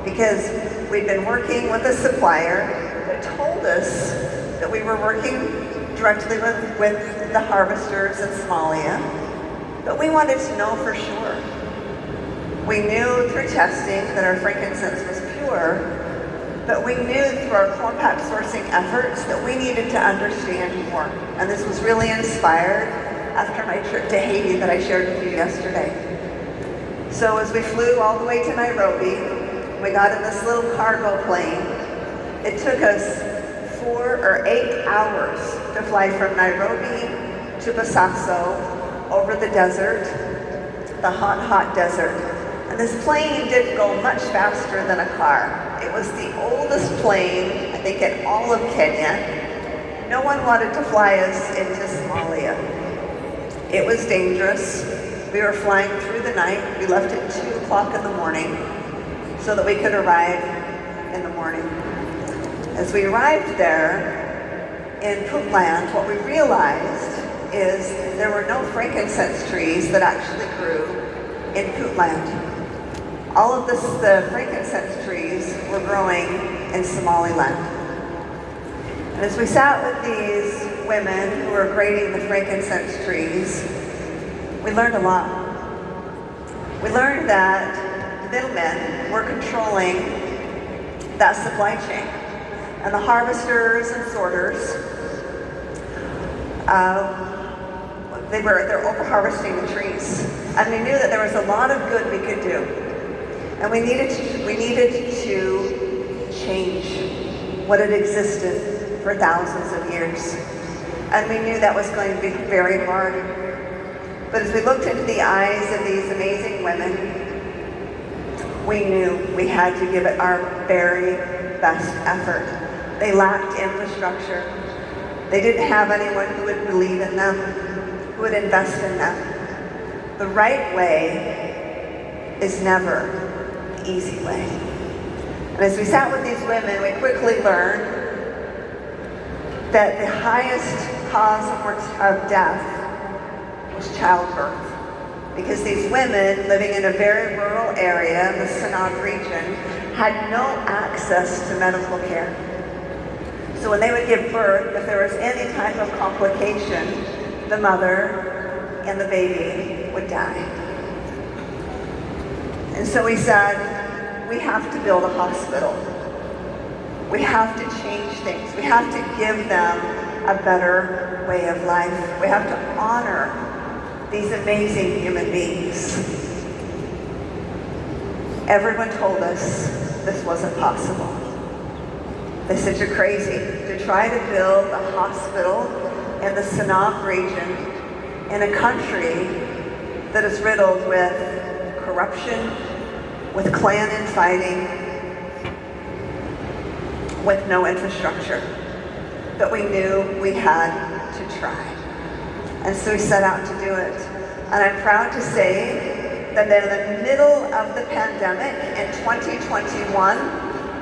because we'd been working with a supplier that told us that we were working directly with the harvesters in Somalia. But we wanted to know for sure. We knew through testing that our frankincense was pure, but we knew through our compact sourcing efforts that we needed to understand more. And this was really inspired after my trip to Haiti that I shared with you yesterday. So as we flew all the way to Nairobi, we got in this little cargo plane. It took us 4 or 8 hours to fly from Nairobi to Bosaso, over the desert, the hot, hot desert. And this plane didn't go much faster than a car. It was the oldest plane, I think, in all of Kenya. No one wanted to fly us into Somalia. It was dangerous. We were flying through the night. We left at 2 o'clock in the morning so that we could arrive in the morning. As we arrived there in Puntland, what we realized is there were no frankincense trees that actually grew in Puntland. All of the frankincense trees were growing in Somaliland. And as we sat with these women who were grading the frankincense trees, we learned a lot. We learned that the middlemen were controlling that supply chain. And the harvesters and sorters, they're over-harvesting the trees. And we knew that there was a lot of good we could do. And we needed to change what had existed for thousands of years. And we knew that was going to be very hard. But as we looked into the eyes of these amazing women, we knew we had to give it our very best effort. They lacked infrastructure. They didn't have anyone who would believe in them, who would invest in them. The right way is never the easy way. And as we sat with these women, we quickly learned that the highest cause of death was childbirth. Because these women living in a very rural area in the Sanab region had no access to medical care. So when they would give birth, if there was any type of complication, the mother and the baby would die. And so we said, we have to build a hospital. We have to change things. We have to give them a better way of life. We have to honor these amazing human beings. Everyone told us this wasn't possible. They said, you're crazy to try to build a hospital in the Sanab region in a country that is riddled with corruption, with clan infighting, with no infrastructure. But we knew we had to try. And so we set out to do it. And I'm proud to say that in the middle of the pandemic in 2021,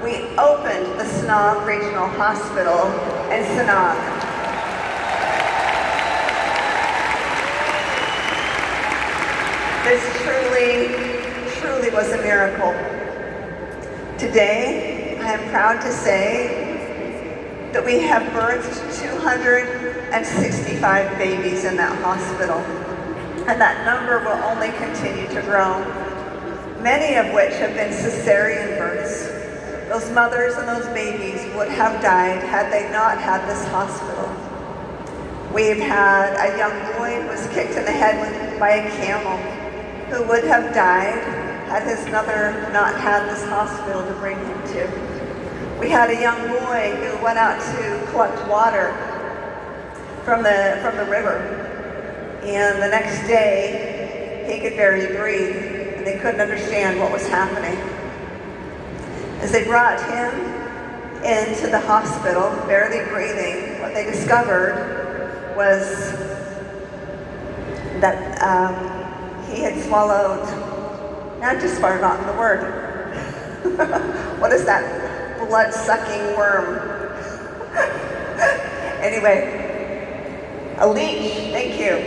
we opened the Sanab Regional Hospital in Sanab. This truly was a miracle. Today, I am proud to say that we have birthed 265 babies in that hospital. And that number will only continue to grow. Many of which have been cesarean births. Those mothers and those babies would have died had they not had this hospital. We've had a young boy who was kicked in the head by a camel who would have died had his mother not had this hospital to bring him to. We had a young boy who went out to collect water from the river. And the next day, he could barely breathe, and they couldn't understand what was happening. As they brought him into the hospital, barely breathing, what they discovered was that he had swallowed, now I just forgotten the word. What is that? Blood-sucking worm. Anyway, a leech, thank you.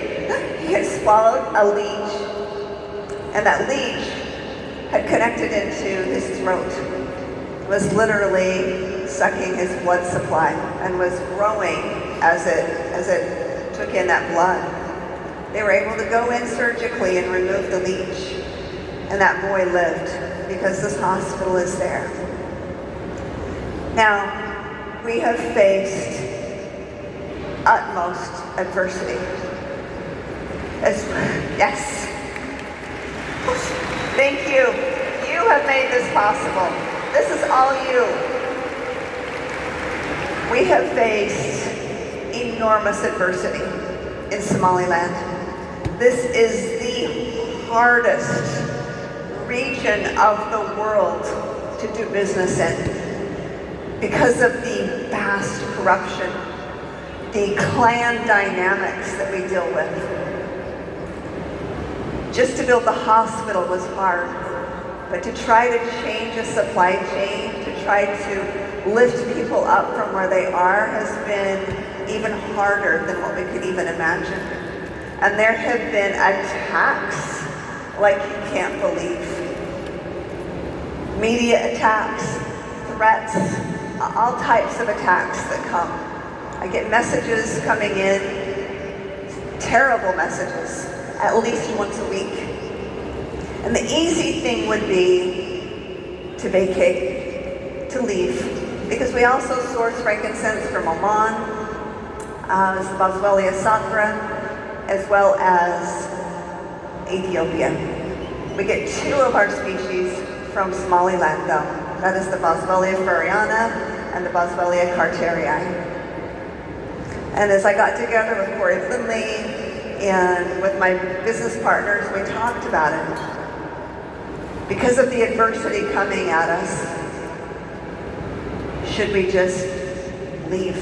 He had swallowed a leech, and that leech had connected into his throat. It was literally sucking his blood supply and was growing as it took in that blood. They were able to go in surgically and remove the leech, and that boy lived because this hospital is there. Now, we have faced utmost adversity. Yes. Thank you. You have made this possible. This is all you. We have faced enormous adversity in Somaliland. This is the hardest region of the world to do business in because of the vast corruption, the clan dynamics that we deal with. Just to build the hospital was hard, but to try to change a supply chain, to try to lift people up from where they are has been even harder than what we could even imagine. And there have been attacks like you can't believe. Media attacks, threats, all types of attacks that come. I get messages coming in, terrible messages, at least once a week. And the easy thing would be to vacate, to leave, because we also source frankincense from Oman, the Boswellia sacra, as well as Ethiopia. We get 2 of our species from Somaliland though. That is the Boswellia furriana and the Boswellia carterii. And as I got together with Corey Finley and with my business partners, we talked about it. Because of the adversity coming at us, should we just leave?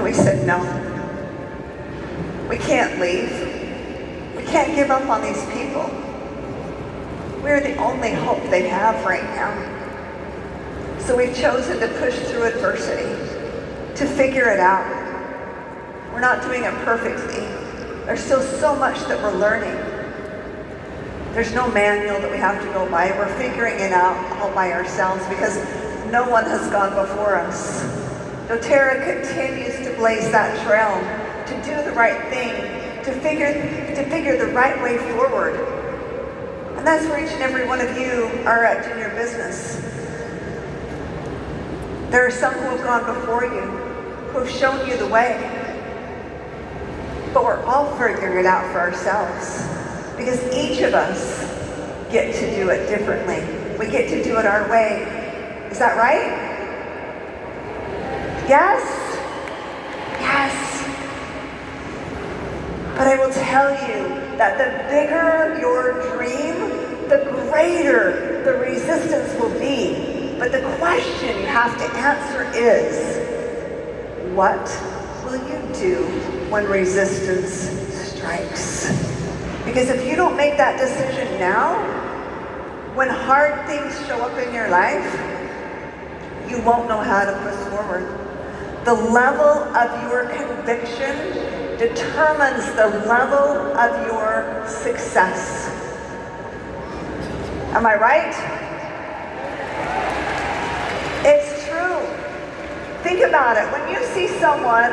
And we said, no. We can't leave. We can't give up on these people. We're the only hope they have right now. So we've chosen to push through adversity, to figure it out. We're not doing it perfectly. There's still so much that we're learning. There's no manual that we have to go by. We're figuring it out all by ourselves because no one has gone before us. doTERRA continues to blaze that trail, to do the right thing, to figure the right way forward. And that's where each and every one of you are at in your business. There are some who have gone before you, who have shown you the way. But we're all figuring it out for ourselves because each of us get to do it differently. We get to do it our way. Is that right? Yes? Yes. But I will tell you that the bigger your dream, the greater the resistance will be. But the question you have to answer is, what will you do when resistance strikes? Because if you don't make that decision now, when hard things show up in your life, you won't know how to push forward. The level of your conviction determines the level of your success. Am I right? It's true. Think about it. When you see someone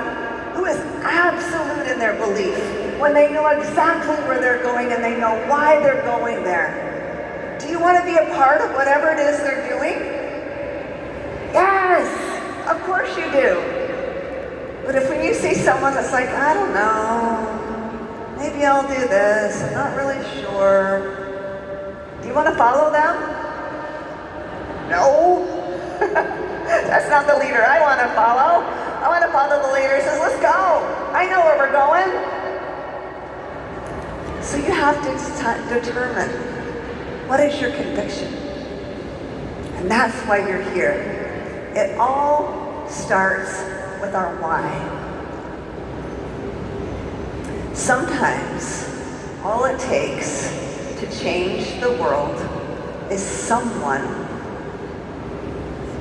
who is absolute in their belief, when they know exactly where they're going and they know why they're going there, do you want to be a part of whatever it is they're doing? Yes, of course you do. But if when you see someone that's like, I don't know, maybe I'll do this, I'm not really sure, do you want to follow them? No. That's not the leader I want to follow. I want to follow the leader who says, let's go. I know where we're going. So you have to determine, what is your conviction? And that's why you're here. It all starts with our why. Sometimes all it takes to change the world is someone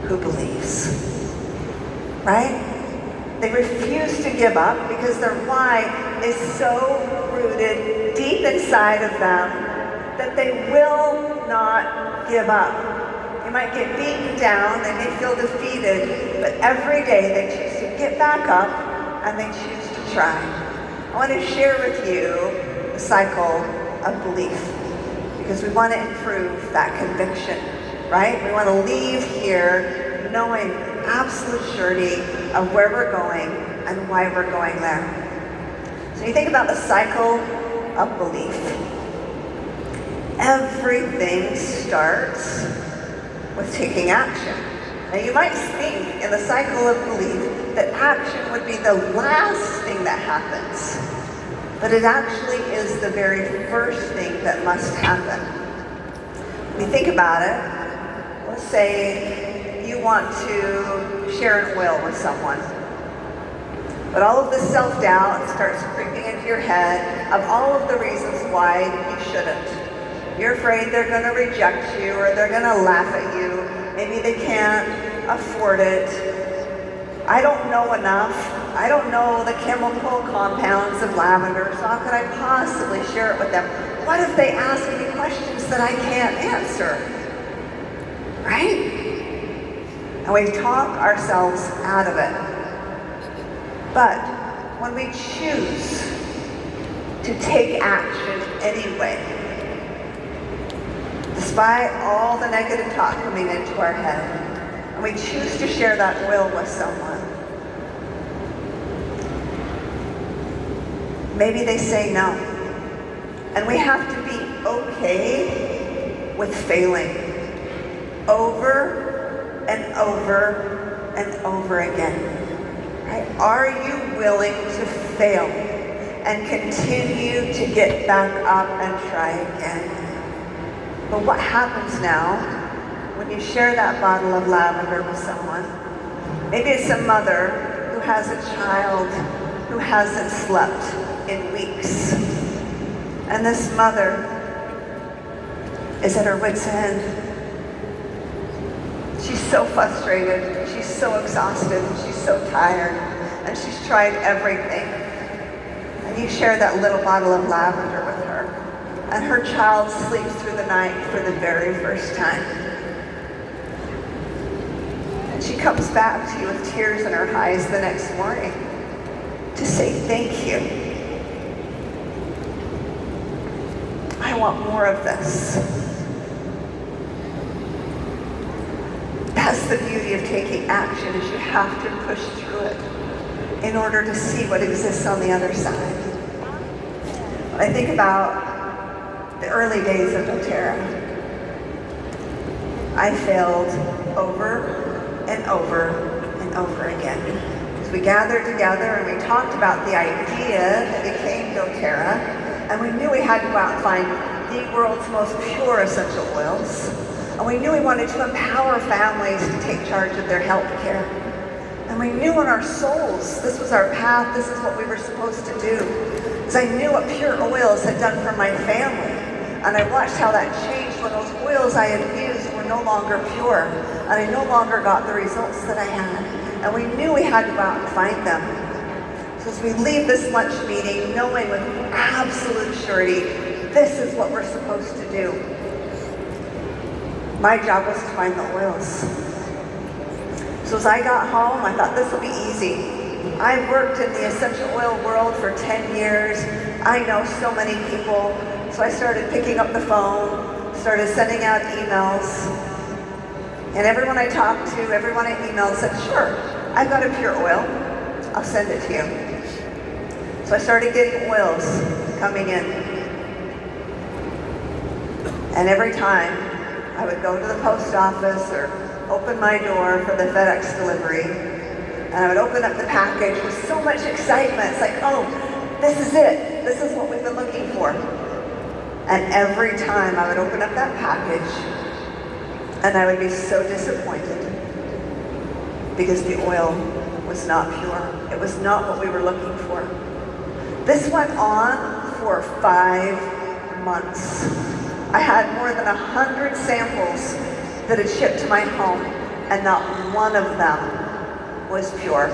who believes, right? They refuse to give up because their why is so rooted deep inside of them that they will not give up. They might get beaten down, they may feel defeated, but every day they choose to get back up and they choose to try. I want to share with you the cycle of belief because we want to improve that conviction, right? We want to leave here knowing absolute surety of where we're going and why we're going there. So you think about the cycle of belief. Everything starts with taking action. Now you might think in the cycle of belief that action would be the last thing that happens, but it actually is the very first thing that must happen. When you think about it, let's say you want to share a will with someone, but all of the self-doubt starts creeping into your head of all of the reasons why you shouldn't. You're afraid they're going to reject you or they're going to laugh at you. Maybe they can't afford it. I don't know enough. I don't know the chemical compounds of lavender, so how could I possibly share it with them? What if they ask me questions that I can't answer? Right? And we talk ourselves out of it. But when we choose to take action anyway, despite all the negative talk coming into our head, and we choose to share that will with someone, maybe they say no. And we have to be okay with failing over and over and over again. Right? Are you willing to fail and continue to get back up and try again? But what happens now when you share that bottle of lavender with someone? Maybe it's a mother who has a child who hasn't slept in weeks. And this mother is at her wit's end. She's so frustrated, she's so exhausted, she's so tired, and she's tried everything. And you share that little bottle of lavender with her, and her child sleeps through the night for the very first time. And she comes back to you with tears in her eyes the next morning to say thank you. I want more of this. That's the beauty of taking action, is you have to push through it in order to see what exists on the other side. When I think about the early days of doTERRA, I failed over and over and over again. So we gathered together and we talked about the idea that became doTERRA, and we knew we had to go out and find the world's most pure essential oils. And we knew we wanted to empower families to take charge of their health care. And we knew in our souls, this was our path, this is what we were supposed to do. Because I knew what pure oils had done for my family. And I watched how that changed when those oils I had used were no longer pure. And I no longer got the results that I had. And we knew we had to go out and find them. So as we leave this lunch meeting, knowing with absolute surety, this is what we're supposed to do. My job was to find the oils. So as I got home, I thought this will be easy. I've worked in the essential oil world for 10 years. I know so many people. So I started picking up the phone, started sending out emails. And everyone I talked to, everyone I emailed said, sure, I've got a pure oil. I'll send it to you. So I started getting oils coming in. And every time I would go to the post office or open my door for the FedEx delivery, and I would open up the package with so much excitement. It's like, oh, this is it. This is what we've been looking for. And every time I would open up that package, and I would be so disappointed because the oil was not pure. It was not what we were looking for. This went on for 5 months. I had more than 100 samples that had shipped to my home, and not one of them was pure.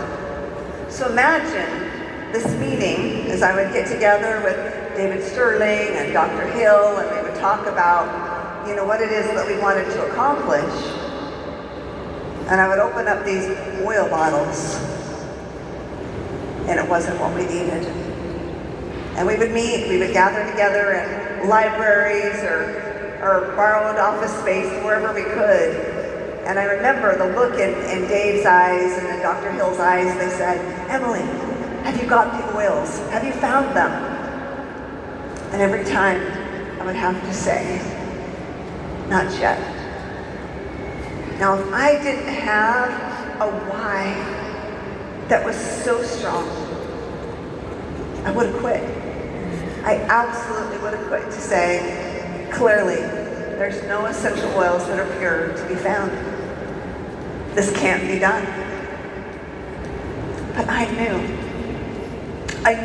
So imagine this meeting as I would get together with David Sterling and Dr. Hill, and we would talk about, what it is that we wanted to accomplish. And I would open up these oil bottles, and it wasn't what we needed. And we would meet, we would gather together in libraries or borrowed office space, wherever we could. And I remember the look in Dave's eyes and in Dr. Hill's eyes. They said, Emily, have you got the oils? Have you found them? And every time I would have to say, not yet. Now, if I didn't have a why that was so strong, I would have quit. I absolutely would have quit to say, clearly, there's no essential oils that are pure to be found. This can't be done. But I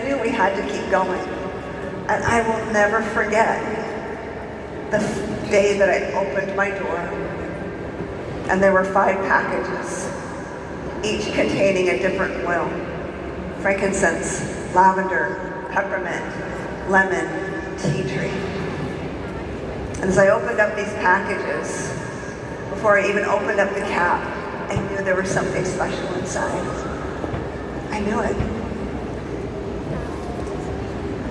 knew we had to keep going. And I will never forget the day that I opened my door, and there were 5 packages, each containing a different oil: frankincense, lavender, peppermint, lemon, tea tree. And as I opened up these packages, before I even opened up the cap, I knew there was something special inside. I knew it.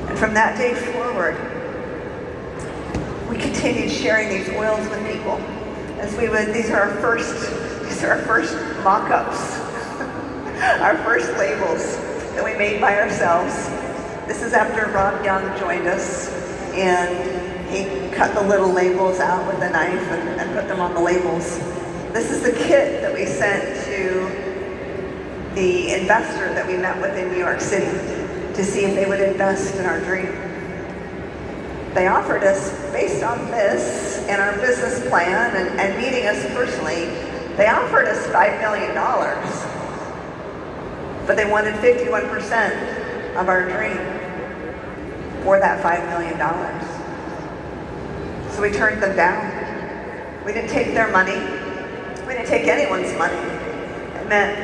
And from that day forward, we continued sharing these oils with people. As we would, these are our first mock-ups, our first labels that we made by ourselves. This is after Rob Young joined us, and he cut the little labels out with a knife and put them on the labels. This is the kit that we sent to the investor that we met with in New York City to see if they would invest in our dream. They offered us, based on this and our business plan and meeting us personally, they offered us $5 million but they wanted 51% of our dream for that $5 million. So we turned them down. We didn't take their money. We didn't take anyone's money. It meant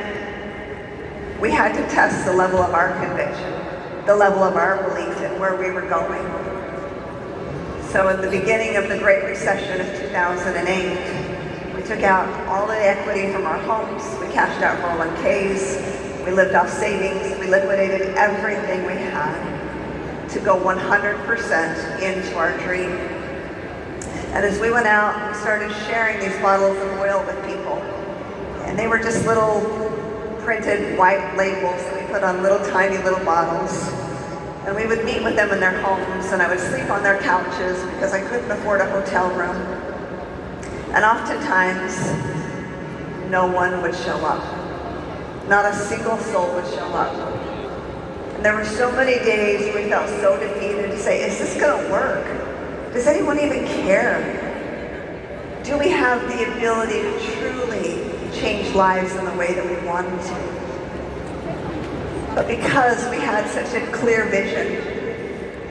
we had to test the level of our conviction, the level of our belief in where we were going. So at the beginning of the Great Recession of 2008, we took out all the equity from our homes. We cashed out 401ks. We lived off savings. We liquidated everything we had to go 100% into our dream. And as we went out, we started sharing these bottles of oil with people. And they were just little printed white labels that we put on little tiny little bottles. And we would meet with them in their homes, and I would sleep on their couches because I couldn't afford a hotel room. And oftentimes, no one would show up. Not a single soul would show up. And there were so many days we felt so defeated to say, is this gonna work? Does anyone even care? Do we have the ability to truly change lives in the way that we wanted to? But because we had such a clear vision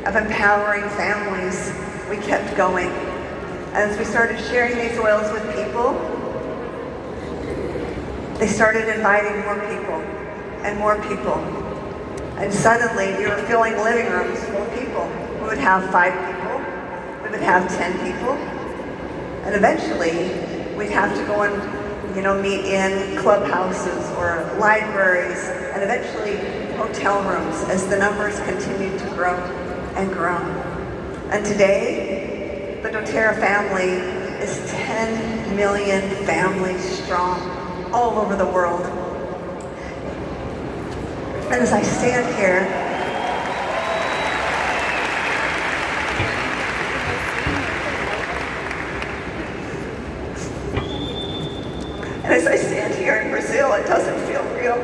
of empowering families, we kept going. As we started sharing these oils with people, they started inviting more people and more people. And suddenly we were filling living rooms full of people. We would have 5 people, we would have 10 people, and eventually we'd have to go and meet in clubhouses or libraries, and eventually hotel rooms as the numbers continued to grow and grow. And today, the doTERRA family is 10 million families strong all over the world. And as I stand here, in Brazil, it doesn't feel real.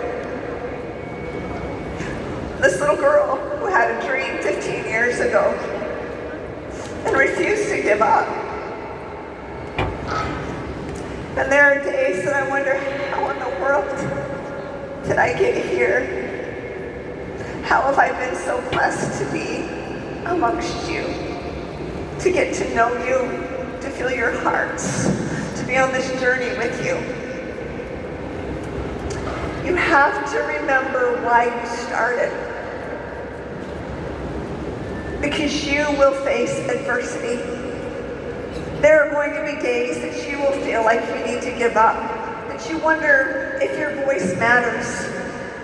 This little girl who had a dream 15 years ago and refused to give up. And there are days that I wonder, how in the world did I get here? How have I been so blessed to be amongst you, to get to know you, to feel your hearts, to be on this journey with you? You have to remember why you started, because you will face adversity. There are going to be days that you will feel like you need to give up, that you wonder if your voice matters,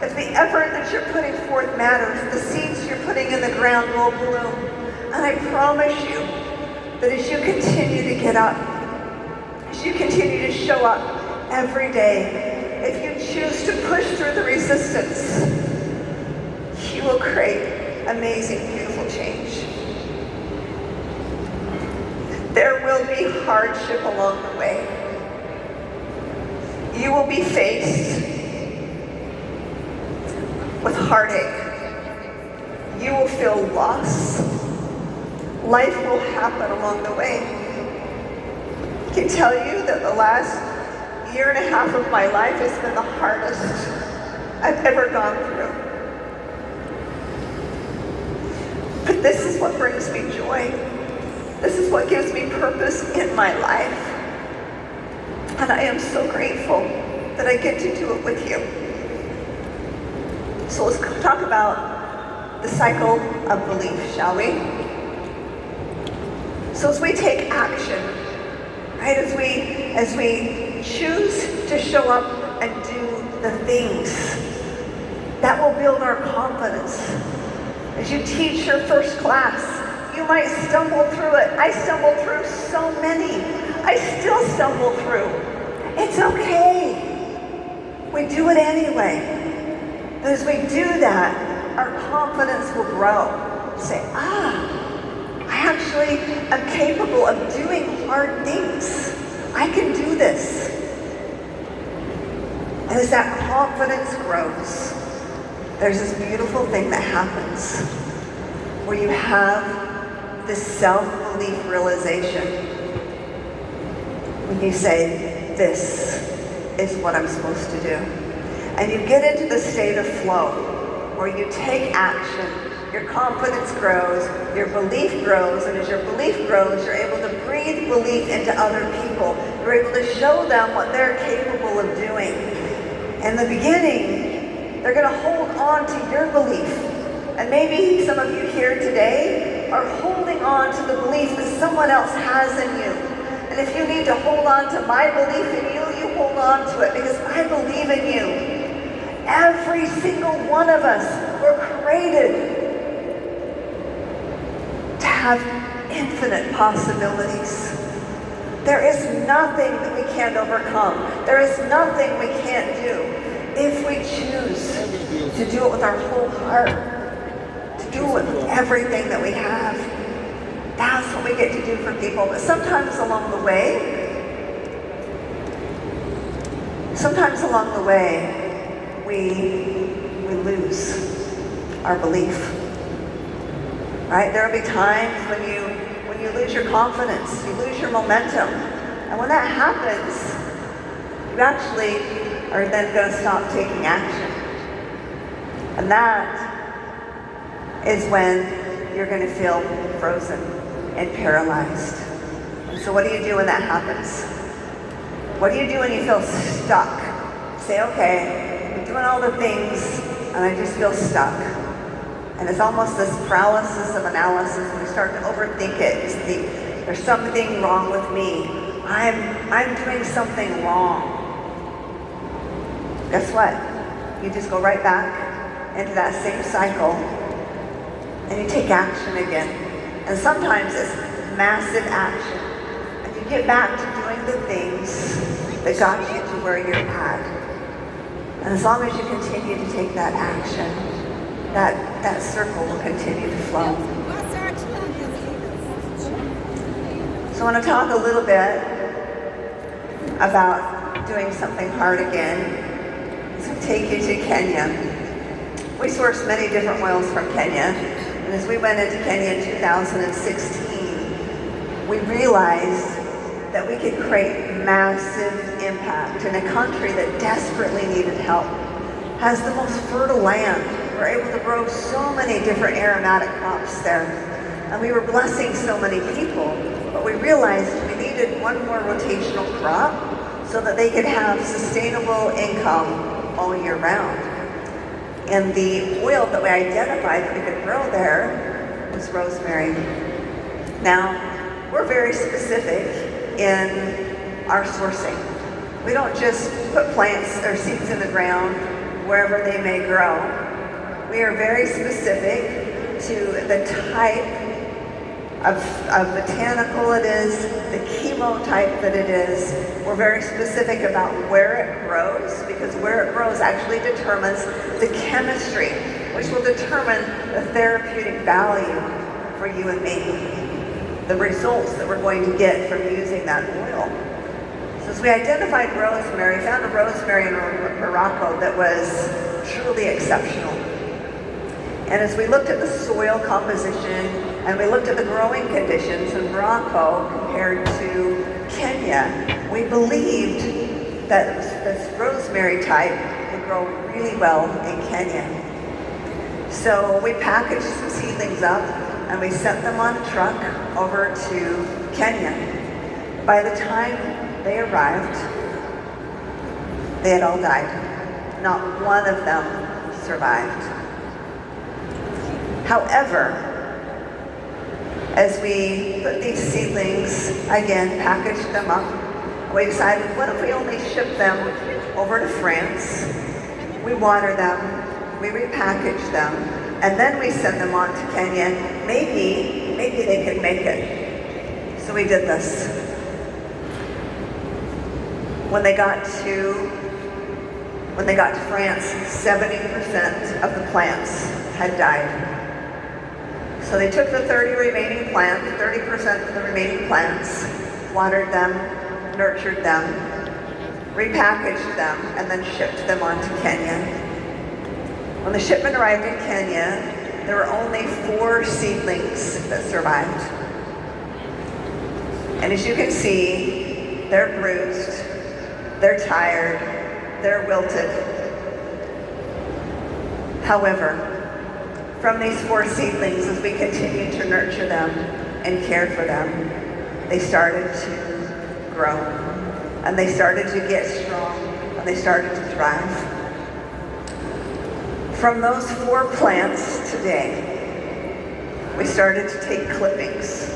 if the effort that you're putting forth matters, the seeds you're putting in the ground will bloom. And I promise you that as you continue to get up, as you continue to show up every day, if you choose to push through the resistance, you will create amazing, beautiful change. There will be hardship along the way. You will be faced with heartache. You will feel loss. Life will happen along the way. I can tell you that the last 1.5 years of my life has been the hardest I've ever gone through. But this is what brings me joy. This is what gives me purpose in my life. And I am so grateful that I get to do it with you. So let's talk about the cycle of belief, shall we? So as we take action, right, as we choose to show up and do the things, that will build our confidence. As you teach your first class, you might stumble through it. I stumbled through so many. I still stumble through. It's okay. We do it anyway. But as we do that, our confidence will grow. Say, I actually am capable of doing hard things. I can do this. And as that confidence grows, there's this beautiful thing that happens where you have this self-belief realization when you say, this is what I'm supposed to do. and you get into the state of flow, where you take action, your confidence grows, your belief grows, and as your belief grows, you're able to breathe belief into other people. You're able to show them what they're capable of doing. In the beginning, they're going to hold on to your belief. And maybe some of you here today are holding on to the belief that someone else has in you. And if you need to hold on to my belief in you, you hold on to it, because I believe in you. Every single one of us were created to have infinite possibilities. There is nothing that we can't overcome. There is nothing we can't do if we choose to do it with our whole heart, to do it with everything that we have. That's what we get to do for people. But sometimes along the way, we lose our belief. Right? There will be times when you lose your confidence, you lose your momentum. And when that happens, you actually are then going to stop taking action. And that is when you're going to feel frozen and paralyzed. And so what do you do when that happens? What do you do when you feel stuck? Say, okay, I'm doing all the things and I just feel stuck. And it's almost this paralysis of analysis, and we start to overthink it. You think, there's something wrong with me. I'm doing something wrong. Guess what? You just go right back into that same cycle, and you take action again. And sometimes it's massive action. And you get back to doing the things that got you to where you're at. And as long as you continue to take that action, that circle will continue to flow. So I want to talk a little bit about doing something hard again. So take you to Kenya. We source many different oils from Kenya. And as we went into Kenya in 2016, we realized that we could create massive impact in a country that desperately needed help, has the most fertile land. We're able to grow so many different aromatic crops there. And we were blessing so many people, but we realized we needed one more rotational crop so that they could have sustainable income all year round. And the oil that we identified that we could grow there was rosemary. Now, we're very specific in our sourcing. We don't just put plants or seeds in the ground wherever they may grow. We are very specific to the type of botanical it is, the chemotype that it is. We're very specific about where it grows, because where it grows actually determines the chemistry, which will determine the therapeutic value for you and me, the results that we're going to get from using that oil. So as we identified rosemary, found a rosemary in Morocco that was truly exceptional. And as we looked at the soil composition and we looked at the growing conditions in Morocco compared to Kenya, we believed that this rosemary type would grow really well in Kenya. So we packaged some seedlings up and we sent them on a truck over to Kenya. By the time they arrived, they had all died. Not one of them survived. However, as we put these seedlings, again, packaged them up, we decided, what if we only ship them over to France? We water them, we repackage them, and then we send them on to Kenya. Maybe they could make it. So we did this. When they got to France, 70% of the plants had died. So they took the 30% of the remaining plants, watered them, nurtured them, repackaged them, and then shipped them on to Kenya. When the shipment arrived in Kenya, there were only 4 seedlings that survived. And as you can see, they're bruised, they're tired, they're wilted. However, from these 4 seedlings, as we continued to nurture them and care for them, they started to grow, and they started to get strong, and they started to thrive. From those 4 plants today, we started to take clippings.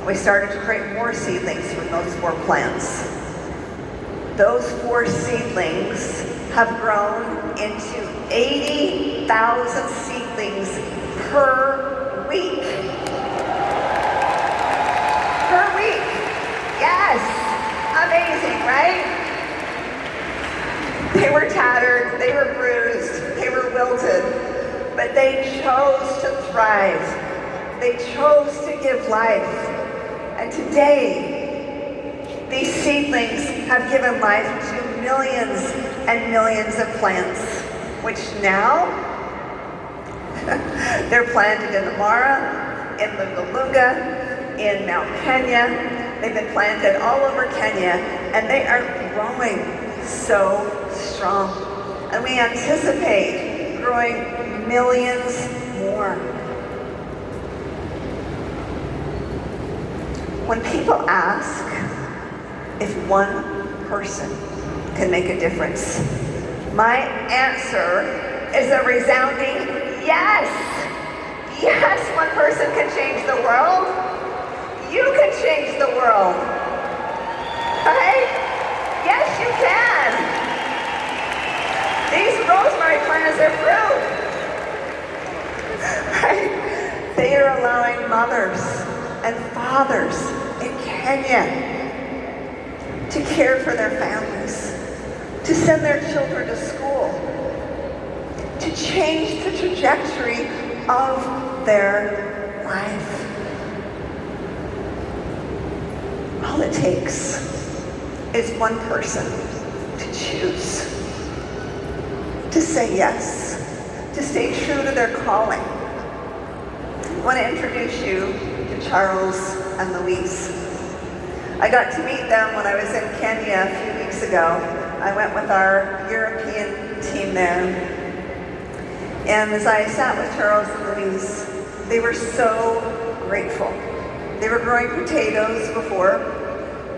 We started to create more seedlings from those 4 plants. Those 4 seedlings have grown into 80,000 seedlings per week. Per week. Yes. Amazing, right? They were tattered, they were bruised, they were wilted, but they chose to thrive. They chose to give life. And today, these seedlings have given life to millions and millions of plants, which now, they're planted in the Mara, in Lungalunga, in Mount Kenya. They've been planted all over Kenya, and they are growing so strong. And we anticipate growing millions more. When people ask if one person can make a difference, my answer is a resounding yes. Yes, one person can change the world. You can change the world. Right? Yes, you can. These rosemary plants are fruit. Right? They are allowing mothers and fathers in Kenya to care for their families, to send their children to school, to change the trajectory of their life. All it takes is one person to choose, to say yes, to stay true to their calling. I want to introduce you to Charles and Louise. I got to meet them when I was in Kenya a few weeks ago. I went with our European team there. And as I sat with Charles and Louise, they were so grateful. They were growing potatoes before,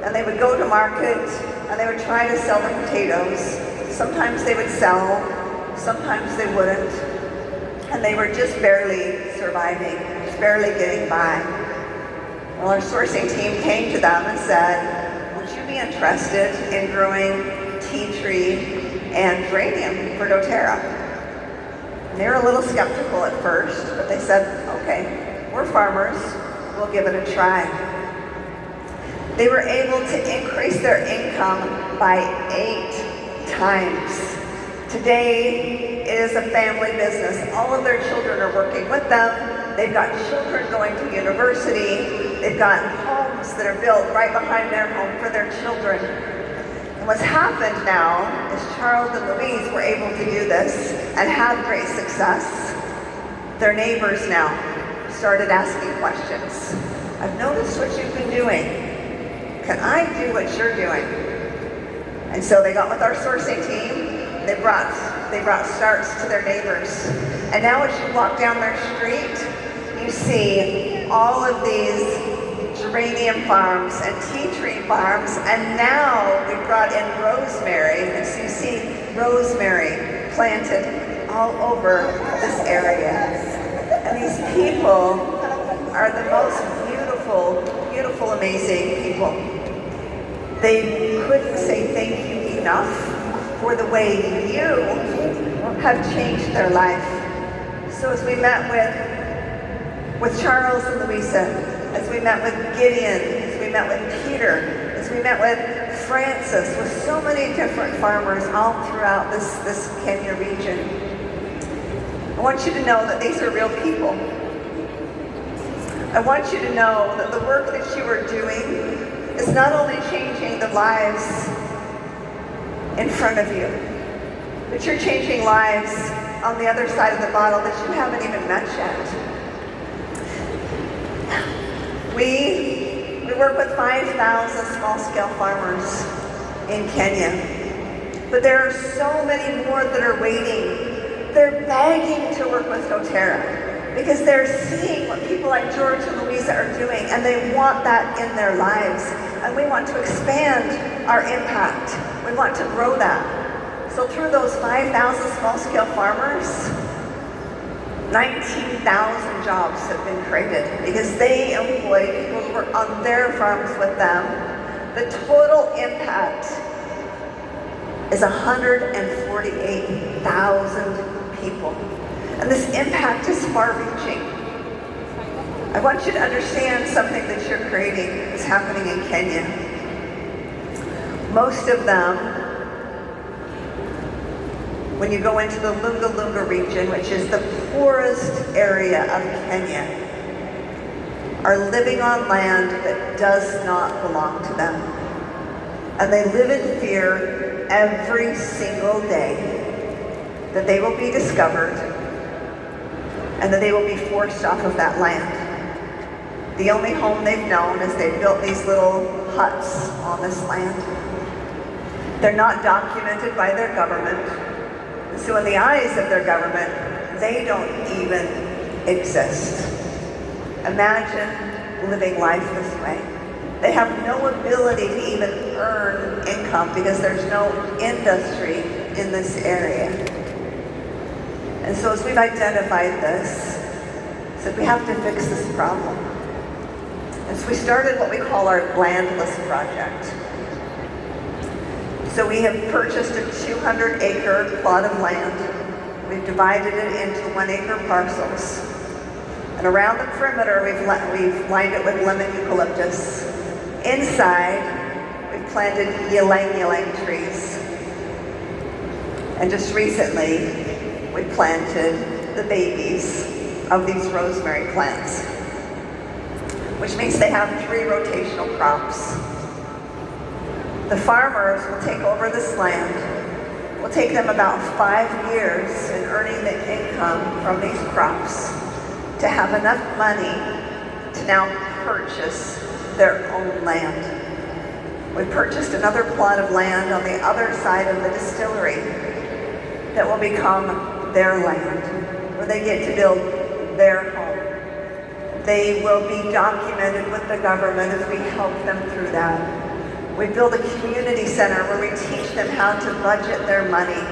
and they would go to market and they would try to sell their potatoes. Sometimes they would sell, sometimes they wouldn't. And they were just barely surviving, just barely getting by. Well, our sourcing team came to them and said, would you be interested in growing tea tree and geranium for doTERRA? And they were a little skeptical at first, but they said, okay, we're farmers, we'll give it a try. They were able to increase their income by 8 times. Today, it is a family business. All of their children are working with them. They've got children going to university. They've got homes that are built right behind their home for their children. And what's happened now is Charles and Louise were able to do this and have great success. Their neighbors now started asking questions. I've noticed what you've been doing. Can I do what you're doing? And so they got with our sourcing team. They brought starts to their neighbors. And now as you walk down their street, you see all of these geranium farms and tea tree farms. And now we brought in rosemary. And so you see rosemary planted all over this area. And these people are the most beautiful, beautiful, amazing people. They couldn't say thank you enough for the way you have changed their life. So as we met with Charles and Louisa, as we met with Gideon, as we met with Peter, as we met with Francis, with so many different farmers all throughout this Kenya region, I want you to know that these are real people. I want you to know that the work that you are doing is not only changing the lives in front of you, but you're changing lives on the other side of the bottle that you haven't even met yet. We work with 5,000 small-scale farmers in Kenya, but there are so many more that are waiting they're begging to work with doTERRA because they're seeing what people like George and Louisa are doing, and they want that in their lives. And we want to expand our impact. We want to grow that. So through those 5,000 small-scale farmers, 19,000 jobs have been created because they employ people who work on their farms with them. The total impact is 148,000 people. And this impact is far-reaching. I want you to understand something that you're creating is happening in Kenya. Most of them, when you go into the Lunga region, which is the poorest area of Kenya, are living on land that does not belong to them. And they live in fear every single day that they will be discovered and that they will be forced off of that land. The only home they've known is they've built these little huts on this land. They're not documented by their government. So in the eyes of their government, they don't even exist. Imagine living life this way. They have no ability to even earn income because there's no industry in this area. And so as we've identified this, so we have to fix this problem. And so we started what we call our landless project. So we have purchased a 200-acre plot of land. We've divided it into 1-acre parcels. And around the perimeter, we've lined it with lemon eucalyptus. Inside, we've planted ylang-ylang trees. And just recently, we planted the babies of these rosemary plants, which means they have 3 rotational crops. The farmers will take over this land. It will take them about 5 years in earning the income from these crops to have enough money to now purchase their own land. We purchased another plot of land on the other side of the distillery that will become their land, where they get to build their home. They will be documented with the government as we help them through that. We build a community center where we teach them how to budget their money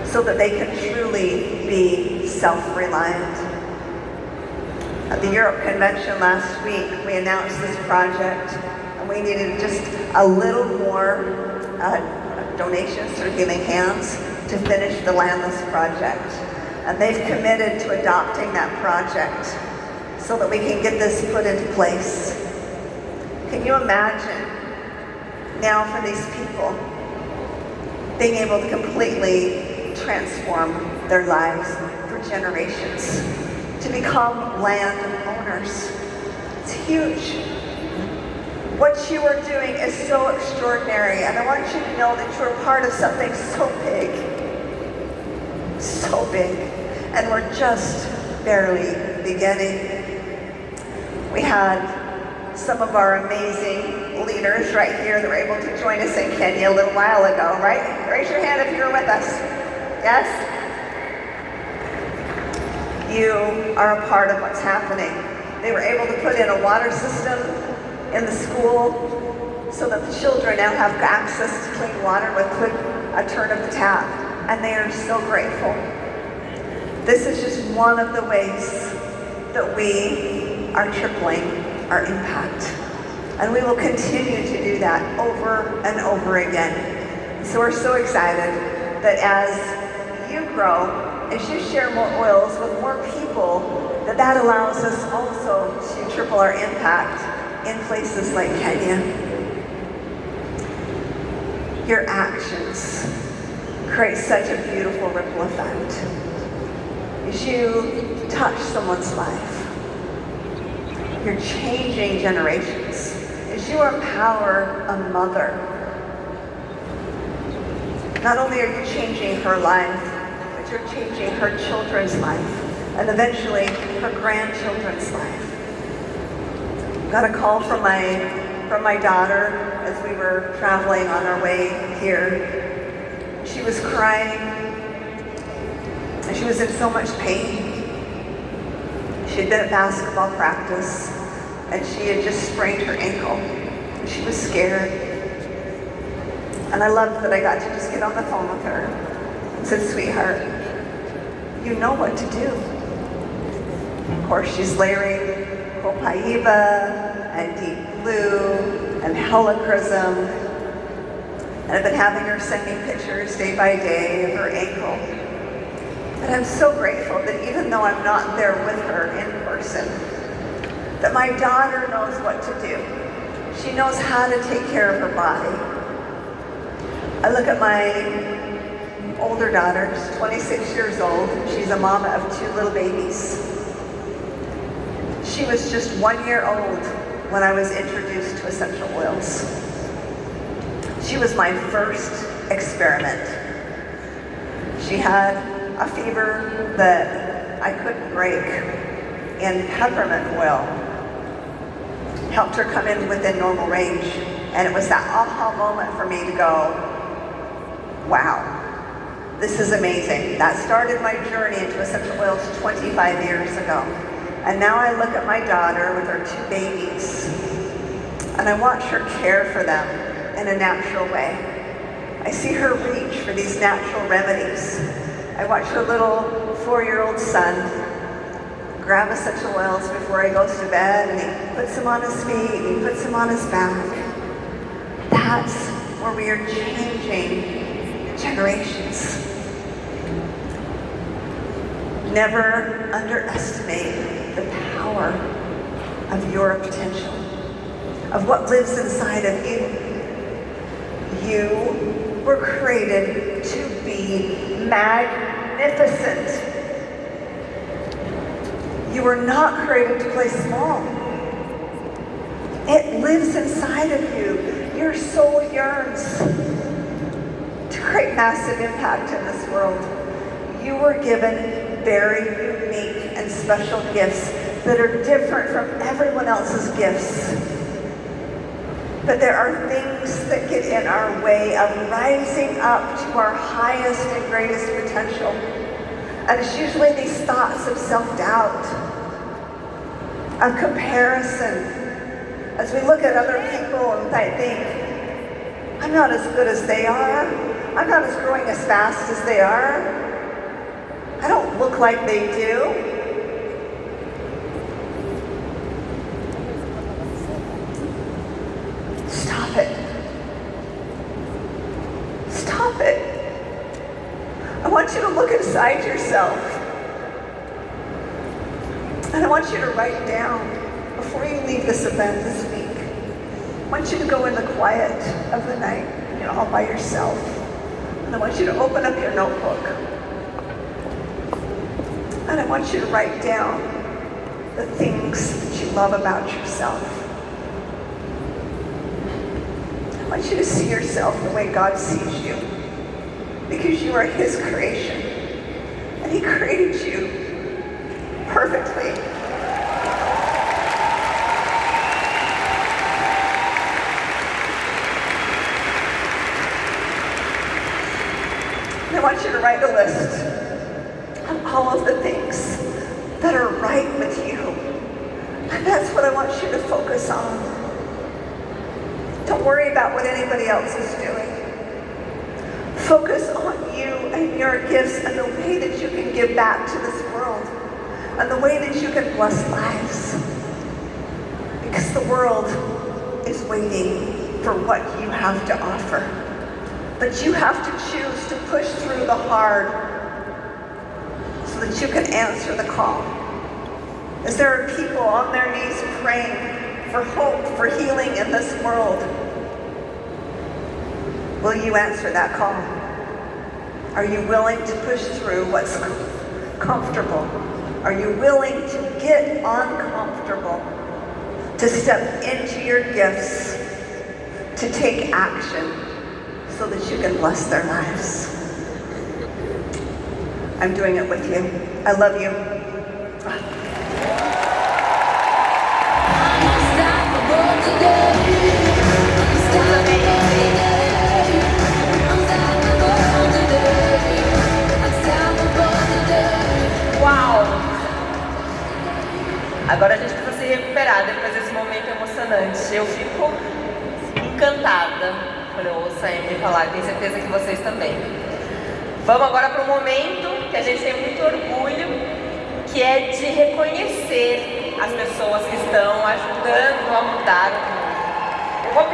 so that they can truly be self-reliant. At the Europe Convention last week, we announced this project, and we needed just a little more donations through Healing Hands to finish the landless project. And they've committed to adopting that project so that we can get this put into place. Can you imagine now for these people being able to completely transform their lives for generations, to become land owners? It's huge. What you are doing is so extraordinary, and I want you to know that you're part of something so big, and we're just barely beginning. We had some of our amazing leaders right here that were able to join us in Kenya a little while ago, right? Raise your hand if you were with us. Yes? You are a part of what's happening. They were able to put in a water system in the school so that the children now have access to clean water with a turn of the tap, and they are so grateful. This is just one of the ways that we are tripling our impact, and we will continue to do that over and over again. So we're so excited that as you grow, as you share more oils with more people, that allows us also to triple our impact in places like Kenya. Your actions create such a beautiful ripple effect. As you touch someone's life, you're changing generations. As you empower a mother, not only are you changing her life, but you're changing her children's life, and eventually her grandchildren's life. Got a call from my daughter as we were traveling on our way here. She was crying And she was in so much pain. She had been at basketball practice, and she had just sprained her ankle. And she was scared. And I loved that I got to just get on the phone with her and said, sweetheart, you know what to do. Of course, she's layering copaiba and deep blue and helichrysum. And I've been having her send me pictures day by day of her ankle. And I'm so grateful that even though I'm not there with her in person, that my daughter knows what to do. She knows how to take care of her body. I look at my older daughter, she's 26 years old. She's a mama of 2 little babies. She was just 1 year old when I was introduced to essential oils. She was my first experiment. She had a fever that I couldn't break, and peppermint oil helped her come in within normal range. And it was that aha moment for me to go, wow, this is amazing. That started my journey into essential oils 25 years ago. And now I look at my daughter with her 2 babies, and I watch her care for them in a natural way. I see her reach for these natural remedies. I watch her little 4-year-old son grab essential oils before he goes to bed, and he puts them on his feet, and he puts them on his back. That's where we are changing generations. Never underestimate the power of your potential, of what lives inside of you. You were created to be magnificent. You were not created to play small. It lives inside of you. Your soul yearns to create massive impact in this world. You were given very unique and special gifts that are different from everyone else's gifts. But there are things that get in our way of rising up to our highest and greatest potential. And it's usually these thoughts of self-doubt, of comparison. As we look at other people and I think, I'm not as good as they are. I'm not as growing as fast as they are. I don't look like they do. Stop it. Stop it. I want you to look inside yourself. And I want you to write down, before you leave this event this week, I want you to go in the quiet of the night, all by yourself. And I want you to open up your notebook. And I want you to write down the things that you love about yourself. I want you to see yourself the way God sees you, because you are His creation, and He created you perfectly. And I want you to write a list of all of the things that are right with you. And that's what I want you to focus on. Don't worry about what anybody else is doing. Focus on you and your gifts and the way that you can give back to this world and the way that you can bless lives. Because the world is waiting for what you have to offer. But you have to choose to push through the hard so that you can answer the call. As there are people on their knees praying for hope, for healing in this world, will you answer that call? Are you willing to push through what's comfortable? Are you willing to get uncomfortable, to step into your gifts, to take action so that you can bless their lives? I'm doing it with you. I love you. Unstoppable today. Agora a gente precisa se recuperar depois desse momento emocionante. Eu fico encantada quando eu ouço a Amy falar, tenho certeza que vocês também. Vamos agora para um momento que a gente tem muito orgulho, que é de reconhecer as pessoas que estão ajudando a mudar o mundo.